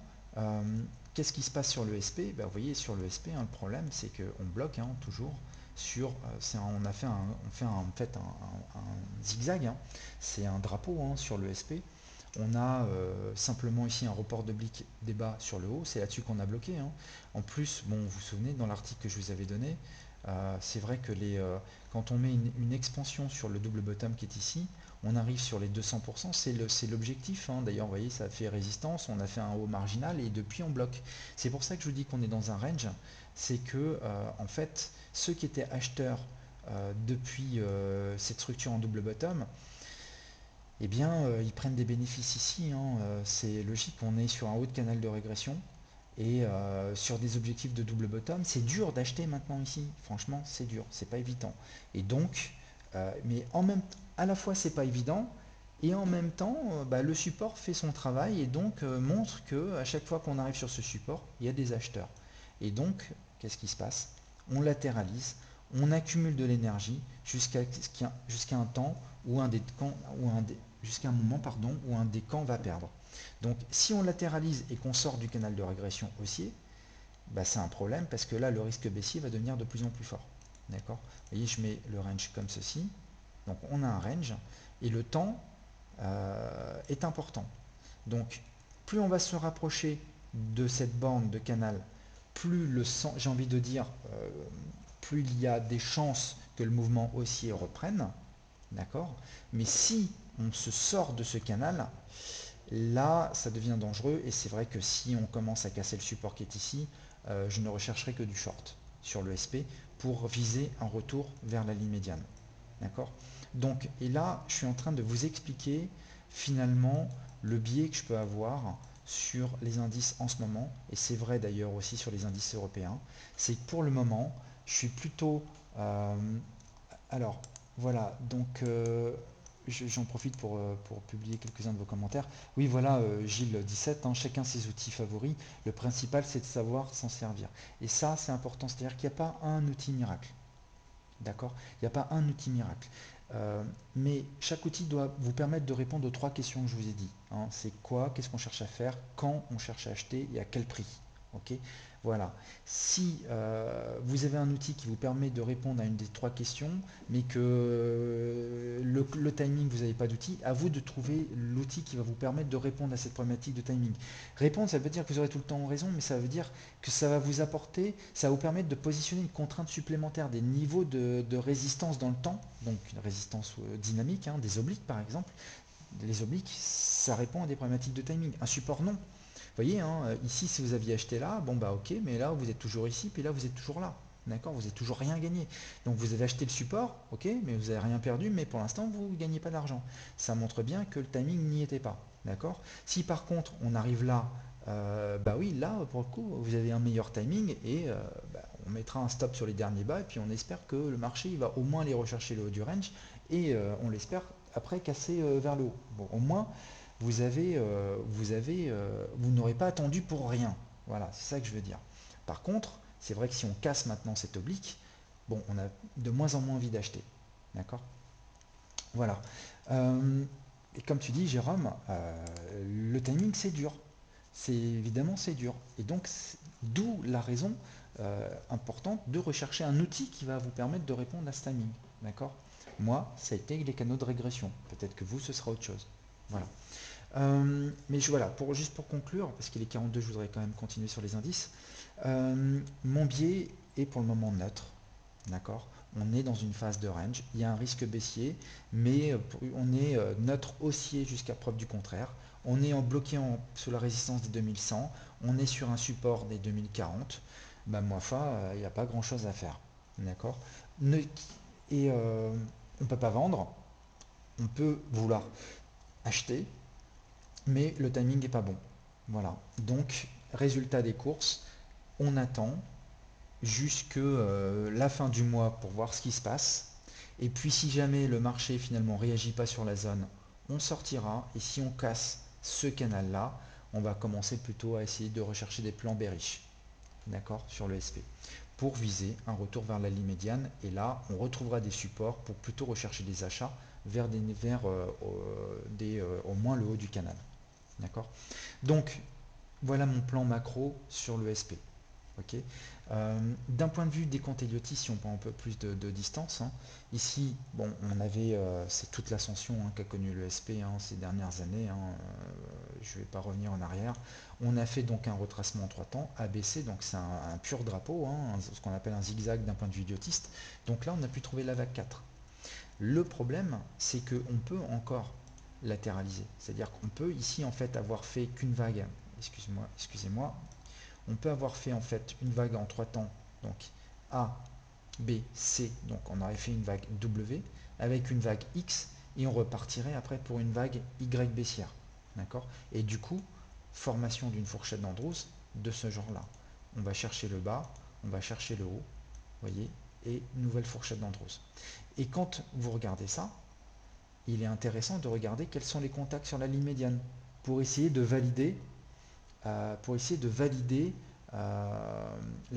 qu'est-ce qui se passe sur le SP? Bah, vous voyez, sur le SP, hein, le problème, c'est qu'on bloque hein, toujours sur, on fait un zigzag, hein, c'est un drapeau hein, sur le SP. On a simplement ici un report d'oblique des bas sur le haut, c'est là-dessus qu'on a bloqué. Hein. En plus, bon, vous vous souvenez, dans l'article que je vous avais donné, c'est vrai que quand on met une expansion sur le double bottom qui est ici, on arrive sur les 200%, c'est l'objectif. Hein. D'ailleurs, vous voyez, ça fait résistance, on a fait un haut marginal et depuis on bloque. C'est pour ça que je vous dis qu'on est dans un range, c'est que en fait, ceux qui étaient acheteurs depuis cette structure en double bottom, eh bien, ils prennent des bénéfices ici. Hein, c'est logique, on est sur un haut de canal de régression et sur des objectifs de double bottom. C'est dur d'acheter maintenant ici. Franchement, c'est dur, c'est pas évident. Et donc, mais à la fois, c'est pas évident et en même temps, bah, le support fait son travail et donc montre que à chaque fois qu'on arrive sur ce support, il y a des acheteurs. Et donc, qu'est-ce qui se passe? On latéralise, on accumule de l'énergie jusqu'à un temps où jusqu'à un moment où un des camps va perdre. Donc si on latéralise et qu'on sort du canal de régression haussier, bah, c'est un problème parce que là le risque baissier va devenir de plus en plus fort. D'accord. Vous voyez, je mets le range comme ceci. Donc on a un range et le temps est important. Donc plus on va se rapprocher de cette bande de canal, plus j'ai envie de dire, plus il y a des chances que le mouvement haussier reprenne. D'accord. Mais si on se sort de ce canal, là, ça devient dangereux. Et c'est vrai que si on commence à casser le support qui est ici, je ne rechercherai que du short sur le SP pour viser un retour vers la ligne médiane. D'accord. Donc, et là, je suis en train de vous expliquer finalement le biais que je peux avoir sur les indices en ce moment, et c'est vrai d'ailleurs aussi sur les indices européens, c'est que pour le moment, je suis plutôt... alors, voilà, donc j'en profite pour publier quelques-uns de vos commentaires. Oui, voilà, Gilles 17, hein, chacun ses outils favoris. Le principal, c'est de savoir s'en servir. Et ça, c'est important, c'est-à-dire qu'il n'y a pas un outil miracle. D'accord. Il n'y a pas un outil miracle. Mais chaque outil doit vous permettre de répondre aux trois questions que je vous ai dit. Hein. C'est quoi, qu'est-ce qu'on cherche à faire, quand on cherche à acheter et à quel prix. Ok. Voilà. Si vous avez un outil qui vous permet de répondre à une des trois questions, mais que le timing, vous n'avez pas d'outil, à vous de trouver l'outil qui va vous permettre de répondre à cette problématique de timing. Répondre, ça veut dire que vous aurez tout le temps raison, mais ça veut dire que ça va vous apporter, ça va vous permettre de positionner une contrainte supplémentaire, des niveaux de résistance dans le temps, donc une résistance dynamique, hein, des obliques par exemple. Les obliques, ça répond à des problématiques de timing. Un support, non. Vous voyez, hein, ici, si vous aviez acheté là, bon bah ok, mais là, vous êtes toujours ici, puis là, vous êtes toujours là. D'accord. Vous n'avez toujours rien gagné. Donc vous avez acheté le support, ok, mais vous n'avez rien perdu, mais pour l'instant, vous ne gagnez pas d'argent. Ça montre bien que le timing n'y était pas. D'accord. Si par contre, on arrive là, bah oui, là, pour le coup, vous avez un meilleur timing et bah, on mettra un stop sur les derniers bas et puis on espère que le marché il va au moins aller rechercher le haut du range et on l'espère après casser vers le haut. Bon, au moins vous n'aurez pas attendu pour rien. Voilà, c'est ça que je veux dire. Par contre, c'est vrai que si on casse maintenant cette oblique, bon, on a de moins en moins envie d'acheter. D'accord? Voilà. Et comme tu dis, Jérôme, le timing c'est dur. C'est dur. Et donc, d'où la raison importante de rechercher un outil qui va vous permettre de répondre à ce timing. D'accord? Moi, ça a été les canaux de régression. Peut-être que vous, ce sera autre chose. Voilà. Voilà, juste pour conclure, parce qu'il est 42, je voudrais quand même continuer sur les indices. Mon biais est pour le moment neutre. D'accord? On est dans une phase de range. Il y a un risque baissier, mais on est neutre haussier jusqu'à preuve du contraire. On est bloqué sous la résistance des 2100. On est sur un support des 2040. Ben, moi, il n'y a pas grand chose à faire. D'accord? Et on ne peut pas vendre. On peut vouloir acheter, mais le timing n'est pas bon. Voilà. Donc, résultat des courses, on attend jusque la fin du mois pour voir ce qui se passe. Et puis si jamais le marché finalement réagit pas sur la zone, on sortira. Et si on casse ce canal-là, on va commencer plutôt à essayer de rechercher des plans bearish, d'accord, sur le SP, pour viser un retour vers la ligne médiane. Et là, on retrouvera des supports pour plutôt rechercher des achats vers au moins le haut du canal. D'accord. Donc, voilà mon plan macro sur le SP. Ok. D'un point de vue des comptes Elliott, si on prend un peu plus de distance, hein, ici, bon, c'est toute l'ascension qu'a connu le SP ces dernières années. Je ne vais pas revenir en arrière. On a fait donc un retracement en 3 temps, ABC, donc c'est un pur drapeau, ce qu'on appelle un zigzag d'un point de vue idiotiste. Donc là, on a pu trouver la vague 4. Le problème, c'est qu'on peut encore latéraliser. C'est-à-dire qu'on peut ici en fait avoir fait qu'une vague. Excusez-moi. On peut avoir fait en fait une vague en 3 temps, donc A, B, C, donc on aurait fait une vague W avec une vague X et on repartirait après pour une vague Y baissière. D'accord? Et du coup, formation d'une fourchette d'Andrews de ce genre-là. On va chercher le bas, on va chercher le haut, voyez, et nouvelle fourchette d'Andrews. Et quand vous regardez ça, il est intéressant de regarder quels sont les contacts sur la ligne médiane pour essayer de valider la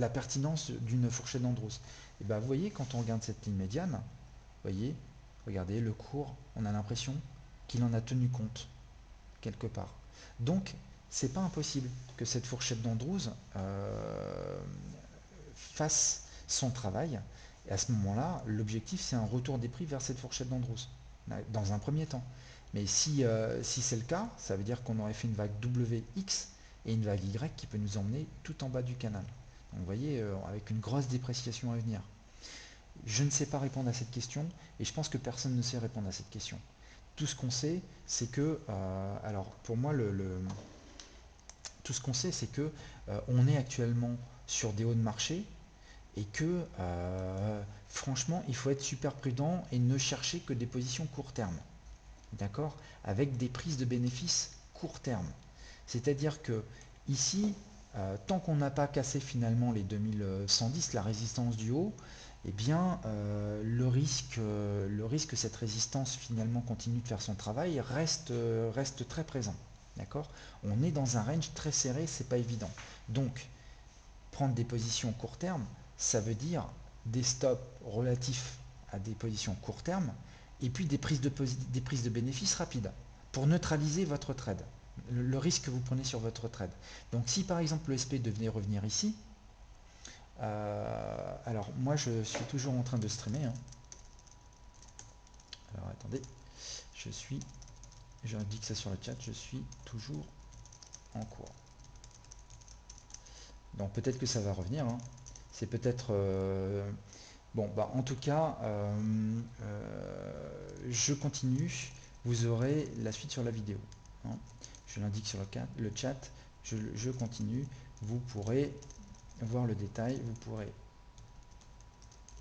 pertinence d'une fourchette d'Andrews. Et ben, vous voyez, quand on regarde cette ligne médiane, voyez, regardez le cours, on a l'impression qu'il en a tenu compte quelque part. Donc, c'est pas impossible que cette fourchette d'Andrews fasse son travail. Et à ce moment-là, l'objectif, c'est un retour des prix vers cette fourchette d'Andrews, dans un premier temps. Mais si c'est le cas, ça veut dire qu'on aurait fait une vague WX et une vague Y qui peut nous emmener tout en bas du canal. Donc vous voyez, avec une grosse dépréciation à venir. Je ne sais pas répondre à cette question et je pense que personne ne sait répondre à cette question. Tout ce qu'on sait, c'est que, alors pour moi, tout ce qu'on sait, c'est que on est actuellement sur des hauts de marché et que franchement, il faut être super prudent et ne chercher que des positions court terme. D'accord? Avec des prises de bénéfices court terme. C'est-à-dire que ici, tant qu'on n'a pas cassé finalement les 2110, la résistance du haut, eh bien le risque que cette résistance finalement continue de faire son travail reste très présent. D'accord? On est dans un range très serré, c'est pas évident. Donc, prendre des positions court terme, ça veut dire des stops relatifs à des positions court terme et puis des prises de bénéfices rapides pour neutraliser votre trade, le risque que vous prenez sur votre trade. Donc si par exemple le SP devenait revenir ici, alors moi je suis toujours en train de streamer. Alors attendez, j'indique ça sur le chat, je suis toujours en cours. Donc peut-être que ça va revenir. C'est peut-être... Bon, bah, en tout cas, je continue. Vous aurez la suite sur la vidéo. Je l'indique sur le chat. Je continue. Vous pourrez voir le détail. Vous pourrez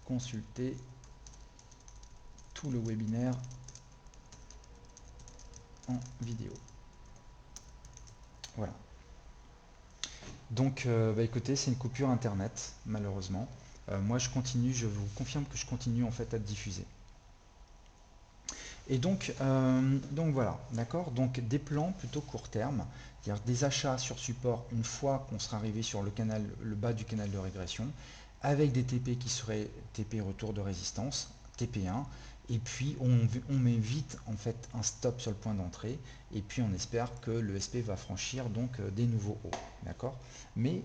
consulter tout le webinaire en vidéo. Voilà. Donc, bah, écoutez, c'est une coupure internet, malheureusement. moi je continue, je vous confirme que je continue en fait à diffuser. Et donc voilà, d'accord. Donc des plans plutôt court terme, c'est-à-dire des achats sur support une fois qu'on sera arrivé sur le canal, le bas du canal de régression, avec des TP qui seraient TP retour de résistance, TP1, et puis on met vite en fait un stop sur le point d'entrée, et puis on espère que le SP va franchir donc des nouveaux hauts, d'accord. Mais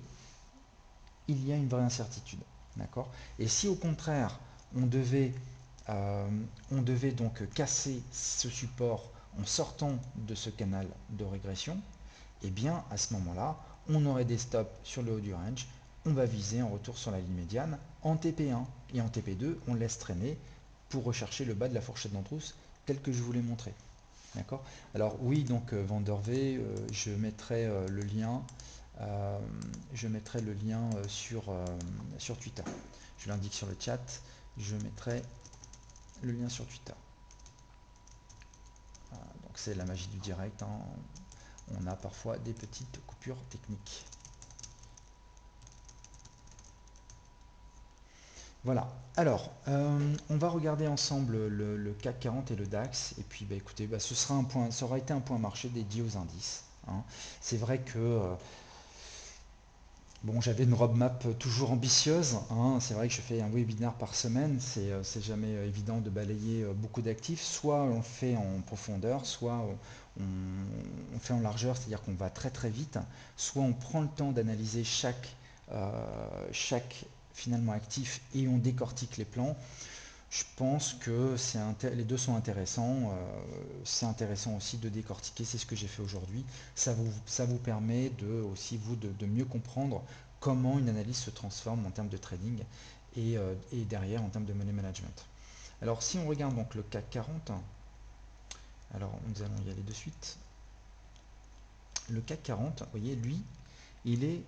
il y a une vraie incertitude, d'accord. Et si au contraire on devait euh, on devait donc casser ce support en sortant de ce canal de régression, et bien à ce moment-là, on aurait des stops sur le haut du range, on va viser un retour sur la ligne médiane en TP1 et en TP2, on laisse traîner pour rechercher le bas de la fourchette d'Antrous tel que je vous l'ai montré. D'accord. Alors oui, donc Vandervey, je mettrai le lien, euh, sur Twitter. Je l'indique sur le chat, je mettrai le lien sur Twitter. Voilà, donc c'est la magie du direct, hein. On a parfois des petites coupures techniques. Voilà. Alors, on va regarder ensemble le CAC 40 et le DAX. Et puis, bah, écoutez, bah, ce sera un point, ça aura été un point marché dédié aux indices, hein. C'est vrai que bon, j'avais une roadmap toujours ambitieuse, hein. C'est vrai que je fais un webinaire par semaine. C'est jamais évident de balayer beaucoup d'actifs. Soit on le fait en profondeur, soit on fait en largeur, c'est-à-dire qu'on va très très vite. Soit on prend le temps d'analyser chaque finalement actif et on décortique les plans. Je pense que les deux sont intéressants. C'est intéressant aussi de décortiquer, c'est ce que j'ai fait aujourd'hui. Ça vous permet aussi vous de mieux comprendre comment une analyse se transforme en termes de trading et derrière en termes de money management. Alors si on regarde donc le CAC 40, alors nous allons y aller de suite. Le CAC 40, vous voyez, lui, il est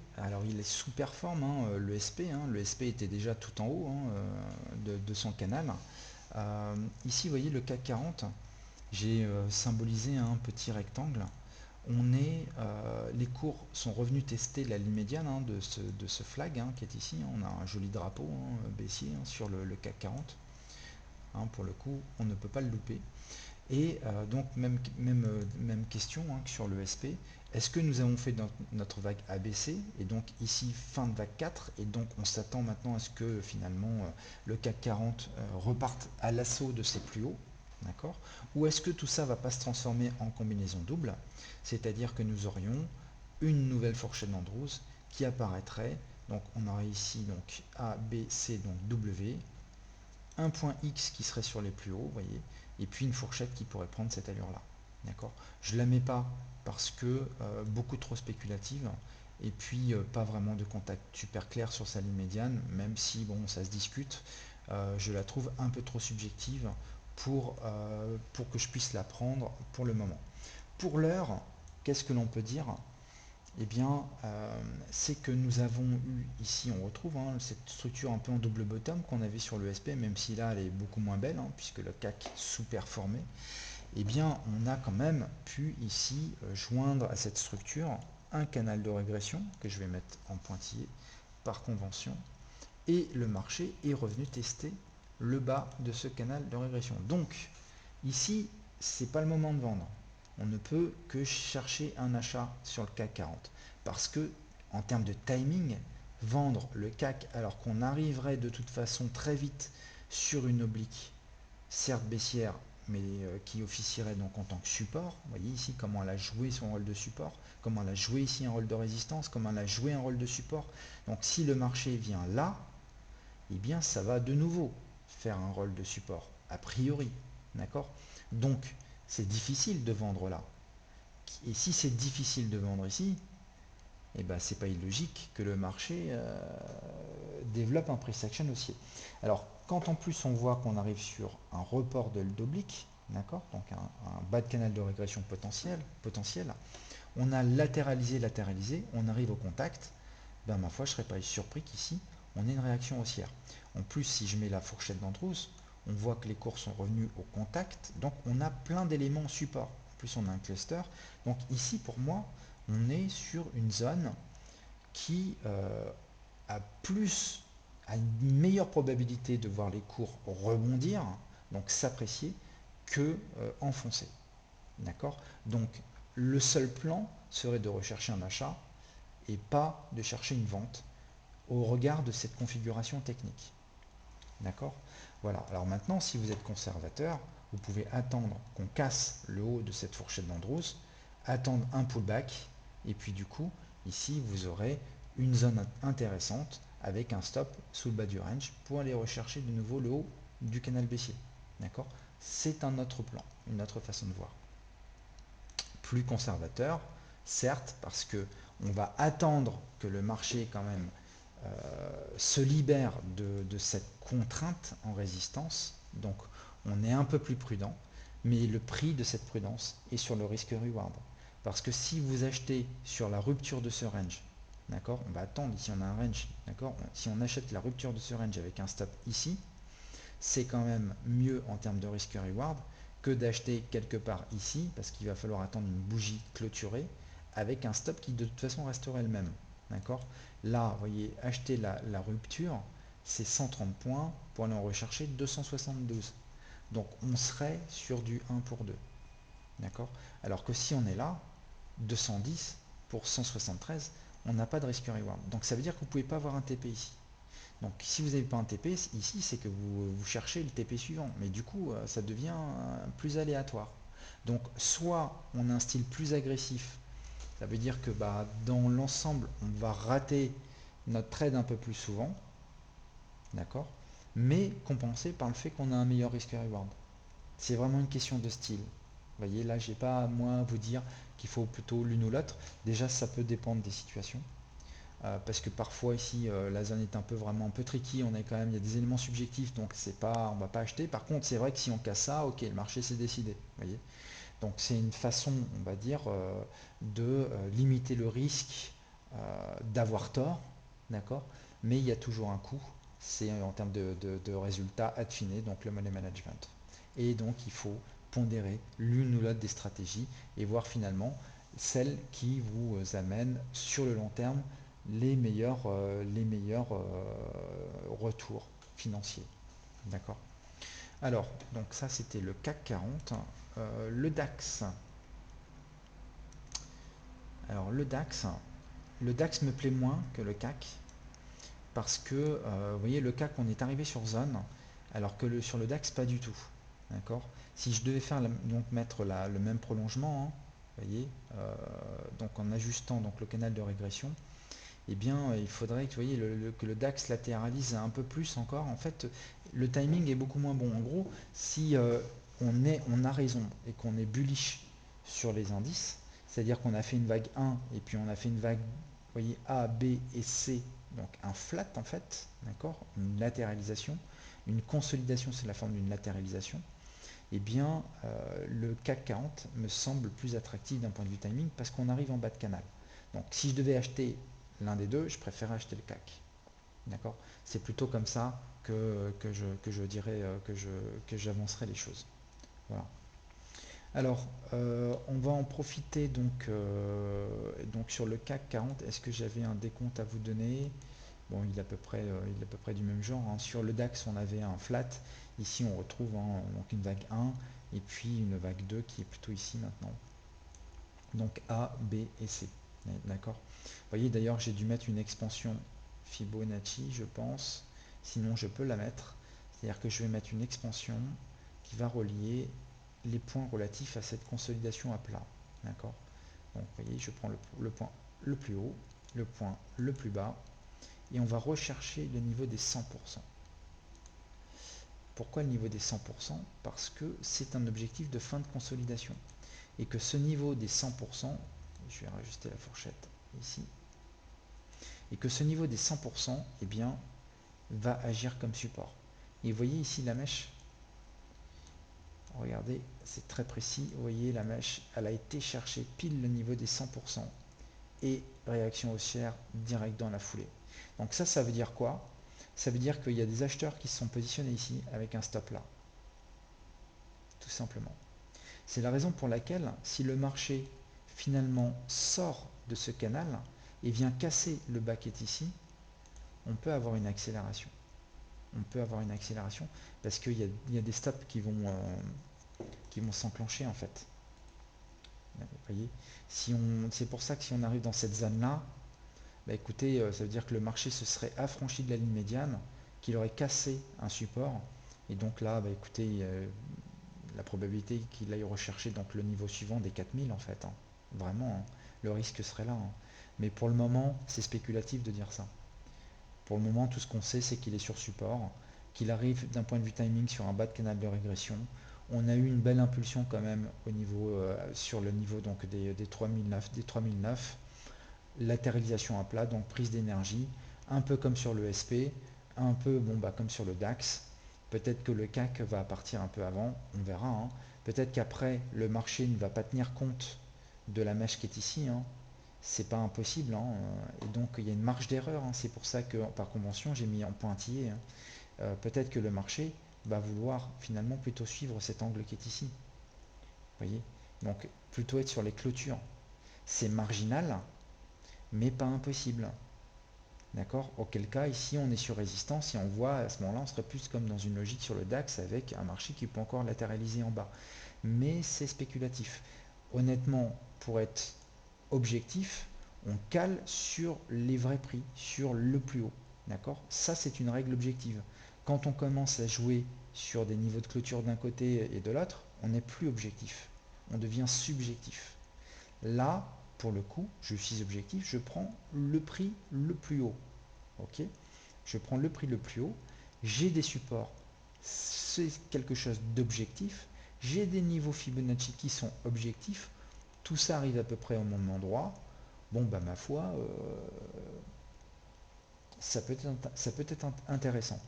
sous-performe, hein, le SP. Le SP était déjà tout en haut, hein, de son canal. Ici, vous voyez le CAC 40, j'ai symbolisé un petit rectangle. Les cours sont revenus tester la ligne médiane, hein, de ce flag, hein, qui est ici. On a un joli drapeau, hein, baissier, hein, sur le CAC 40. Hein, pour le coup, on ne peut pas le louper. Et donc, même question, hein, que sur le SP. Est-ce que nous avons fait notre vague ABC et donc ici fin de vague 4 et donc on s'attend maintenant à ce que finalement le CAC 40 reparte à l'assaut de ses plus hauts, d'accord. Ou est-ce que tout ça va pas se transformer en combinaison double, c'est-à-dire que nous aurions une nouvelle fourchette d'Andrews qui apparaîtrait, donc on aurait ici donc A, B, C, donc W, un point X qui serait sur les plus hauts, vous voyez, et puis une fourchette qui pourrait prendre cette allure-là. D'accord. Je ne la mets pas parce que beaucoup trop spéculative, et puis pas vraiment de contact super clair sur sa ligne médiane, même si bon ça se discute. Je la trouve un peu trop subjective pour que je puisse la prendre pour le moment. Pour l'heure, qu'est-ce que l'on peut dire? Eh bien, c'est que nous avons eu ici, on retrouve, hein, cette structure un peu en double bottom qu'on avait sur le SP, même si là elle est beaucoup moins belle, hein, puisque le CAC sous-performait. Eh bien, on a quand même pu ici joindre à cette structure un canal de régression que je vais mettre en pointillé par convention, et le marché est revenu tester le bas de ce canal de régression. Donc, ici, c'est pas le moment de vendre. On ne peut que chercher un achat sur le CAC 40 parce que, en termes de timing, vendre le CAC alors qu'on arriverait de toute façon très vite sur une oblique, certes baissière, mais qui officierait donc en tant que support. Vous voyez ici comment elle a joué son rôle de support, comment elle a joué ici un rôle de résistance, comment elle a joué un rôle de support. Donc si le marché vient là, eh bien ça va de nouveau faire un rôle de support, a priori. D'accord. Donc c'est difficile de vendre là. Et si c'est difficile de vendre ici, eh ben, c'est pas illogique que le marché développe un price action haussier. Alors, quand en plus on voit qu'on arrive sur un report de l'oblique, d'accord, donc un bas de canal de régression potentiel, on a latéralisé, on arrive au contact, ben ma foi, je ne serais pas surpris qu'ici, on ait une réaction haussière. En plus, si je mets la fourchette d'Andrews, on voit que les cours sont revenus au contact, donc on a plein d'éléments support. En plus, on a un cluster. Donc ici, pour moi, on est sur une zone qui a plus a une meilleure probabilité de voir les cours rebondir, donc s'apprécier, que enfoncer. D'accord? Donc le seul plan serait de rechercher un achat et pas de chercher une vente au regard de cette configuration technique. D'accord? Voilà. Alors maintenant, si vous êtes conservateur, vous pouvez attendre qu'on casse le haut de cette fourchette d'Andrews, attendre un pullback, et puis du coup, ici, vous aurez une zone intéressante avec un stop sous le bas du range pour aller rechercher de nouveau le haut du canal baissier. D'accord? C'est un autre plan, une autre façon de voir. Plus conservateur, certes, parce que on va attendre que le marché quand même se libère de cette contrainte en résistance, donc on est un peu plus prudent, mais le prix de cette prudence est sur le risque reward. Parce que si vous achetez sur la rupture de ce range, d'accord, on va attendre, ici on a un range, d'accord, si on achète la rupture de ce range avec un stop ici, c'est quand même mieux en termes de risque reward que d'acheter quelque part ici, parce qu'il va falloir attendre une bougie clôturée avec un stop qui de toute façon resterait le même. D'accord? Là, vous voyez, acheter la rupture, c'est 130 points pour aller en rechercher 272. Donc on serait sur du 1 pour 2. D'accord? Alors que si on est là, 210 pour 173, on n'a pas de risque reward. Donc ça veut dire que vous ne pouvez pas avoir un TP ici. Donc si vous n'avez pas un TP ici, c'est que vous cherchez le TP suivant. Mais du coup, ça devient plus aléatoire. Donc soit on a un style plus agressif, ça veut dire que dans l'ensemble, on va rater notre trade un peu plus souvent, d'accord, mais compensé par le fait qu'on a un meilleur risque reward. C'est vraiment une question de style. Vous voyez, là, j'ai pas moi à vous dire qu'il faut plutôt l'une ou l'autre. Déjà, ça peut dépendre des situations. Parce que parfois ici la zone est vraiment un peu tricky, on est quand même, il y a des éléments subjectifs, donc c'est pas, on va pas acheter. Par contre, c'est vrai que si on casse ça, ok, le marché s'est décidé. Voyez, donc c'est une façon, on va dire, de limiter le risque d'avoir tort, d'accord. Mais il y a toujours un coût, c'est en termes de résultats affinés, donc le money management. Et donc il faut pondérer l'une ou l'autre des stratégies et voir finalement celle qui vous amène sur le long terme les meilleurs retours financiers. D'accord. Alors, donc ça c'était le CAC 40. Le DAX. Alors le DAX me plaît moins que le CAC parce que vous voyez le CAC on est arrivé sur zone alors que sur le DAX pas du tout. D'accord. Si je devais faire donc mettre le même prolongement, hein, vous voyez, donc en ajustant donc le canal de régression, eh bien, il faudrait que, vous voyez, que le DAX latéralise un peu plus encore. En fait, le timing est beaucoup moins bon. En gros, si on a raison et qu'on est bullish sur les indices, c'est-à-dire qu'on a fait une vague 1 et puis on a fait une vague, vous voyez, A, B et C, donc un flat en fait, d'accord, une latéralisation, une consolidation, c'est la forme d'une latéralisation, eh bien, le CAC 40 me semble plus attractif d'un point de vue timing parce qu'on arrive en bas de canal. Donc, si je devais acheter l'un des deux, je préfère acheter le CAC. D'accord. C'est plutôt comme ça que je dirais que j'avancerai les choses. Voilà. Alors, on va en profiter donc sur le CAC 40. Est-ce que j'avais un décompte à vous donner? Bon, il est à peu près du même genre, hein. Sur le DAX, on avait un flat. Ici, on retrouve donc une vague 1 et puis une vague 2 qui est plutôt ici maintenant. Donc A, B et C. D'accord. Vous voyez, d'ailleurs, j'ai dû mettre une expansion Fibonacci, je pense. Sinon, je peux la mettre. C'est-à-dire que je vais mettre une expansion qui va relier les points relatifs à cette consolidation à plat. D'accord. Donc, vous voyez, je prends le point le plus haut, le point le plus bas, et on va rechercher le niveau des 100%. Pourquoi le niveau des 100%? Parce que c'est un objectif de fin de consolidation. Et que ce niveau des 100%, je vais rajuster la fourchette ici, et que ce niveau des 100%, eh bien, va agir comme support. Et vous voyez ici la mèche, regardez, c'est très précis, vous voyez la mèche, elle a été chercher pile le niveau des 100%, et réaction haussière directe dans la foulée. Donc ça veut dire quoi? Ça veut dire qu'il y a des acheteurs qui se sont positionnés ici avec un stop là. Tout simplement. C'est la raison pour laquelle, si le marché finalement sort de ce canal et vient casser le bas qui est ici, on peut avoir une accélération. on peut avoir une accélération parce qu'il y a des stops qui vont s'enclencher en fait. Vous voyez, c'est pour ça que si on arrive dans cette zone-là, bah écoutez, ça veut dire que le marché se serait affranchi de la ligne médiane, qu'il aurait cassé un support, et donc là, bah écoutez, la probabilité qu'il aille rechercher donc le niveau suivant des 4000 en fait, hein. Vraiment, hein, le risque serait là, hein. Mais pour le moment, c'est spéculatif de dire ça. Pour le moment, tout ce qu'on sait, c'est qu'il est sur support, qu'il arrive d'un point de vue timing sur un bas de canal de régression. On a eu une belle impulsion quand même au niveau, sur le niveau donc des 3009, latéralisation à plat, donc prise d'énergie, un peu comme sur le SP, un peu bon, bah, comme sur le DAX. Peut-être que le CAC va partir un peu avant, on verra, hein. Peut-être qu'après, le marché ne va pas tenir compte de la mèche qui est ici, hein. C'est pas impossible, hein. Et donc il y a une marge d'erreur, hein. C'est pour ça que par convention j'ai mis en pointillé, hein. Peut-être que le marché va vouloir finalement plutôt suivre cet angle qui est ici. Vous voyez, donc plutôt être sur les clôtures. C'est marginal, mais pas impossible. D'accord? Auquel cas, ici, on est sur résistance et on voit à ce moment-là, on serait plus comme dans une logique sur le DAX avec un marché qui peut encore latéraliser en bas. Mais c'est spéculatif. Honnêtement, pour être objectif, on cale sur les vrais prix, sur le plus haut. D'accord? Ça, c'est une règle objective. Quand on commence à jouer sur des niveaux de clôture d'un côté et de l'autre, on n'est plus objectif. On devient subjectif. Là, pour le coup, je suis objectif, je prends le prix le plus haut. Ok? Je prends le prix le plus haut, j'ai des supports, c'est quelque chose d'objectif, j'ai des niveaux Fibonacci qui sont objectifs, tout ça arrive à peu près au même endroit. Bon, bah ma foi, ça peut être intéressant.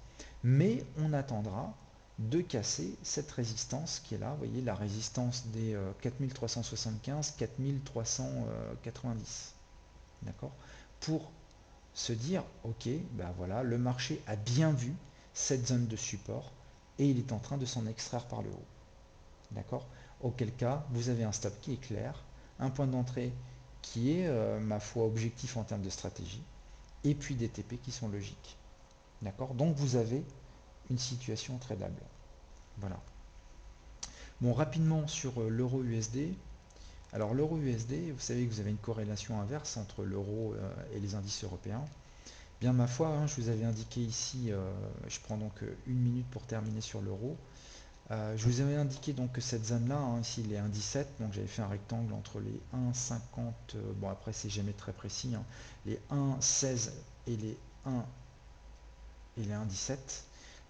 Mais on attendra de casser cette résistance qui est là, vous voyez, la résistance des 4375, 4390. D'accord? Pour se dire, ok, ben voilà, le marché a bien vu cette zone de support et il est en train de s'en extraire par le haut. D'accord? Auquel cas, vous avez un stop qui est clair, un point d'entrée qui est, ma foi, objectif en termes de stratégie, et puis des TP qui sont logiques. D'accord? Donc vous avez une situation tradable. Voilà. Bon, rapidement sur l'euro USD. Alors l'euro USD, vous savez que vous avez une corrélation inverse entre l'euro et les indices européens. Bien ma foi, hein, je vous avais indiqué ici, je prends donc une minute pour terminer sur l'euro. Je vous avais indiqué donc que cette zone-là, hein, ici les 1,17, donc j'avais fait un rectangle entre les 1,50, bon après c'est jamais très précis, hein, les 1,16 et les 1 et les 1,17.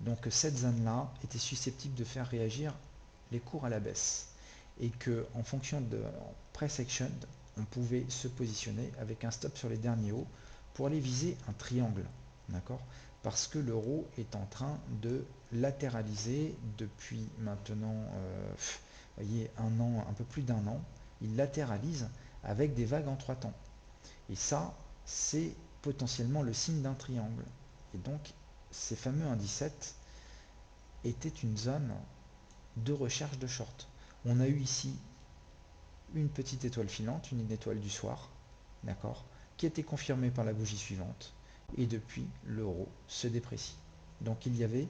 Donc cette zone-là était susceptible de faire réagir les cours à la baisse. Et que en fonction de price action, on pouvait se positionner avec un stop sur les derniers hauts pour aller viser un triangle. D'accord? Parce que l'euro est en train de latéraliser depuis maintenant, voyez, un an, un peu plus d'un an. Il latéralise avec des vagues en trois temps. Et ça, c'est potentiellement le signe d'un triangle. Et donc, ces fameux 1,17 étaient une zone de recherche de short. On a eu ici une petite étoile filante, une étoile du soir, d'accord, qui a été confirmée par la bougie suivante, et depuis, l'euro se déprécie. Donc il y avait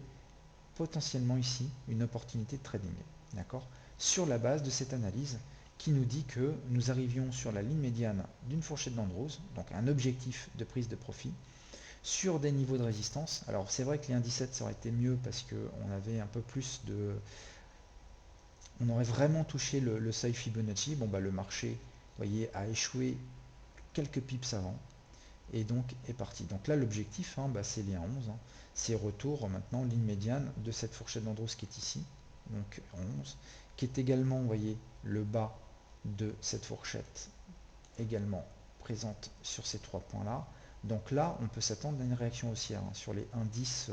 potentiellement ici une opportunité de trading, d'accord, sur la base de cette analyse qui nous dit que nous arrivions sur la ligne médiane d'une fourchette d'Andrews, donc un objectif de prise de profit, sur des niveaux de résistance. Alors c'est vrai que les 1,17 ça aurait été mieux parce qu'on avait un peu plus de... On aurait vraiment touché le seuil Fibonacci. Bon bah le marché, vous voyez, a échoué quelques pips avant et donc est parti. Donc là l'objectif, hein, bah, c'est les 1,11, hein. C'est retour maintenant ligne médiane de cette fourchette d'Andrews qui est ici, donc 11, qui est également, vous voyez, le bas de cette fourchette également présente sur ces trois points là. Donc là, on peut s'attendre à une réaction haussière, hein, sur les 1,10,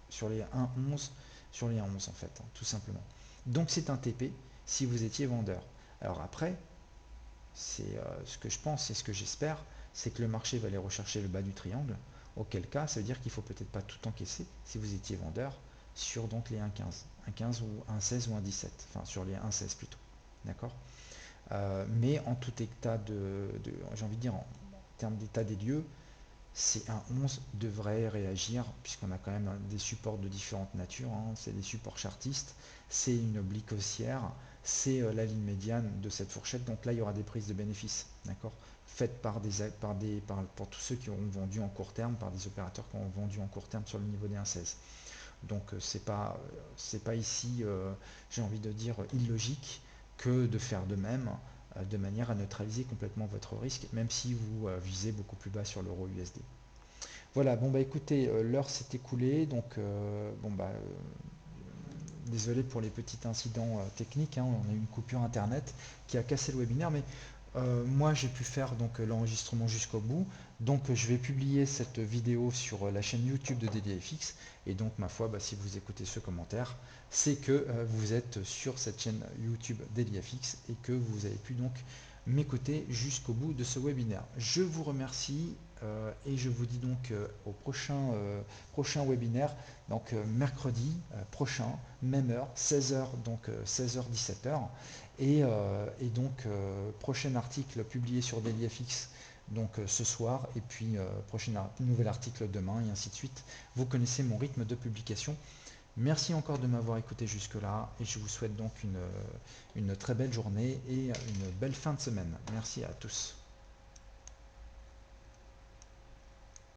sur les 1,11, sur les 1,11 en fait, hein, tout simplement. Donc c'est un TP si vous étiez vendeur. Alors après, c'est ce que je pense et ce que j'espère, c'est que le marché va aller rechercher le bas du triangle. Auquel cas, ça veut dire qu'il ne faut peut-être pas tout encaisser si vous étiez vendeur sur donc les 1,15, 1,15 ou 1,16 ou 1,17, enfin sur les 1,16 plutôt. D'accord? Mais en tout état j'ai envie de dire, en termes d'état des lieux, C1.11 devrait réagir, puisqu'on a quand même des supports de différentes natures, hein. C'est des supports chartistes, c'est une oblique haussière, c'est la ligne médiane de cette fourchette, donc là il y aura des prises de bénéfices, d'accord, faites pour tous ceux qui auront vendu en court terme, par des opérateurs qui auront vendu en court terme sur le niveau des 1,16. Donc c'est pas ici, j'ai envie de dire, illogique que de faire de même, de manière à neutraliser complètement votre risque, même si vous visez beaucoup plus bas sur l'euro USD. Voilà, bon bah écoutez, l'heure s'est écoulée, donc bon bah désolé pour les petits incidents techniques, hein, on a eu une coupure internet qui a cassé le webinaire, mais moi j'ai pu faire donc l'enregistrement jusqu'au bout, donc je vais publier cette vidéo sur la chaîne YouTube de DailyFX, et donc ma foi, bah, si vous écoutez ce commentaire, c'est que vous êtes sur cette chaîne YouTube DailyFX et que vous avez pu donc m'écouter jusqu'au bout de ce webinaire. Je vous remercie et je vous dis donc au prochain webinaire, donc mercredi prochain, même heure, 16h, donc 16h 17h, et donc prochain article publié sur DailyFX donc ce soir, et puis nouvel article demain, et ainsi de suite. Vous connaissez mon rythme de publication. Merci encore de m'avoir écouté jusque-là, et je vous souhaite donc une très belle journée et une belle fin de semaine. Merci à tous.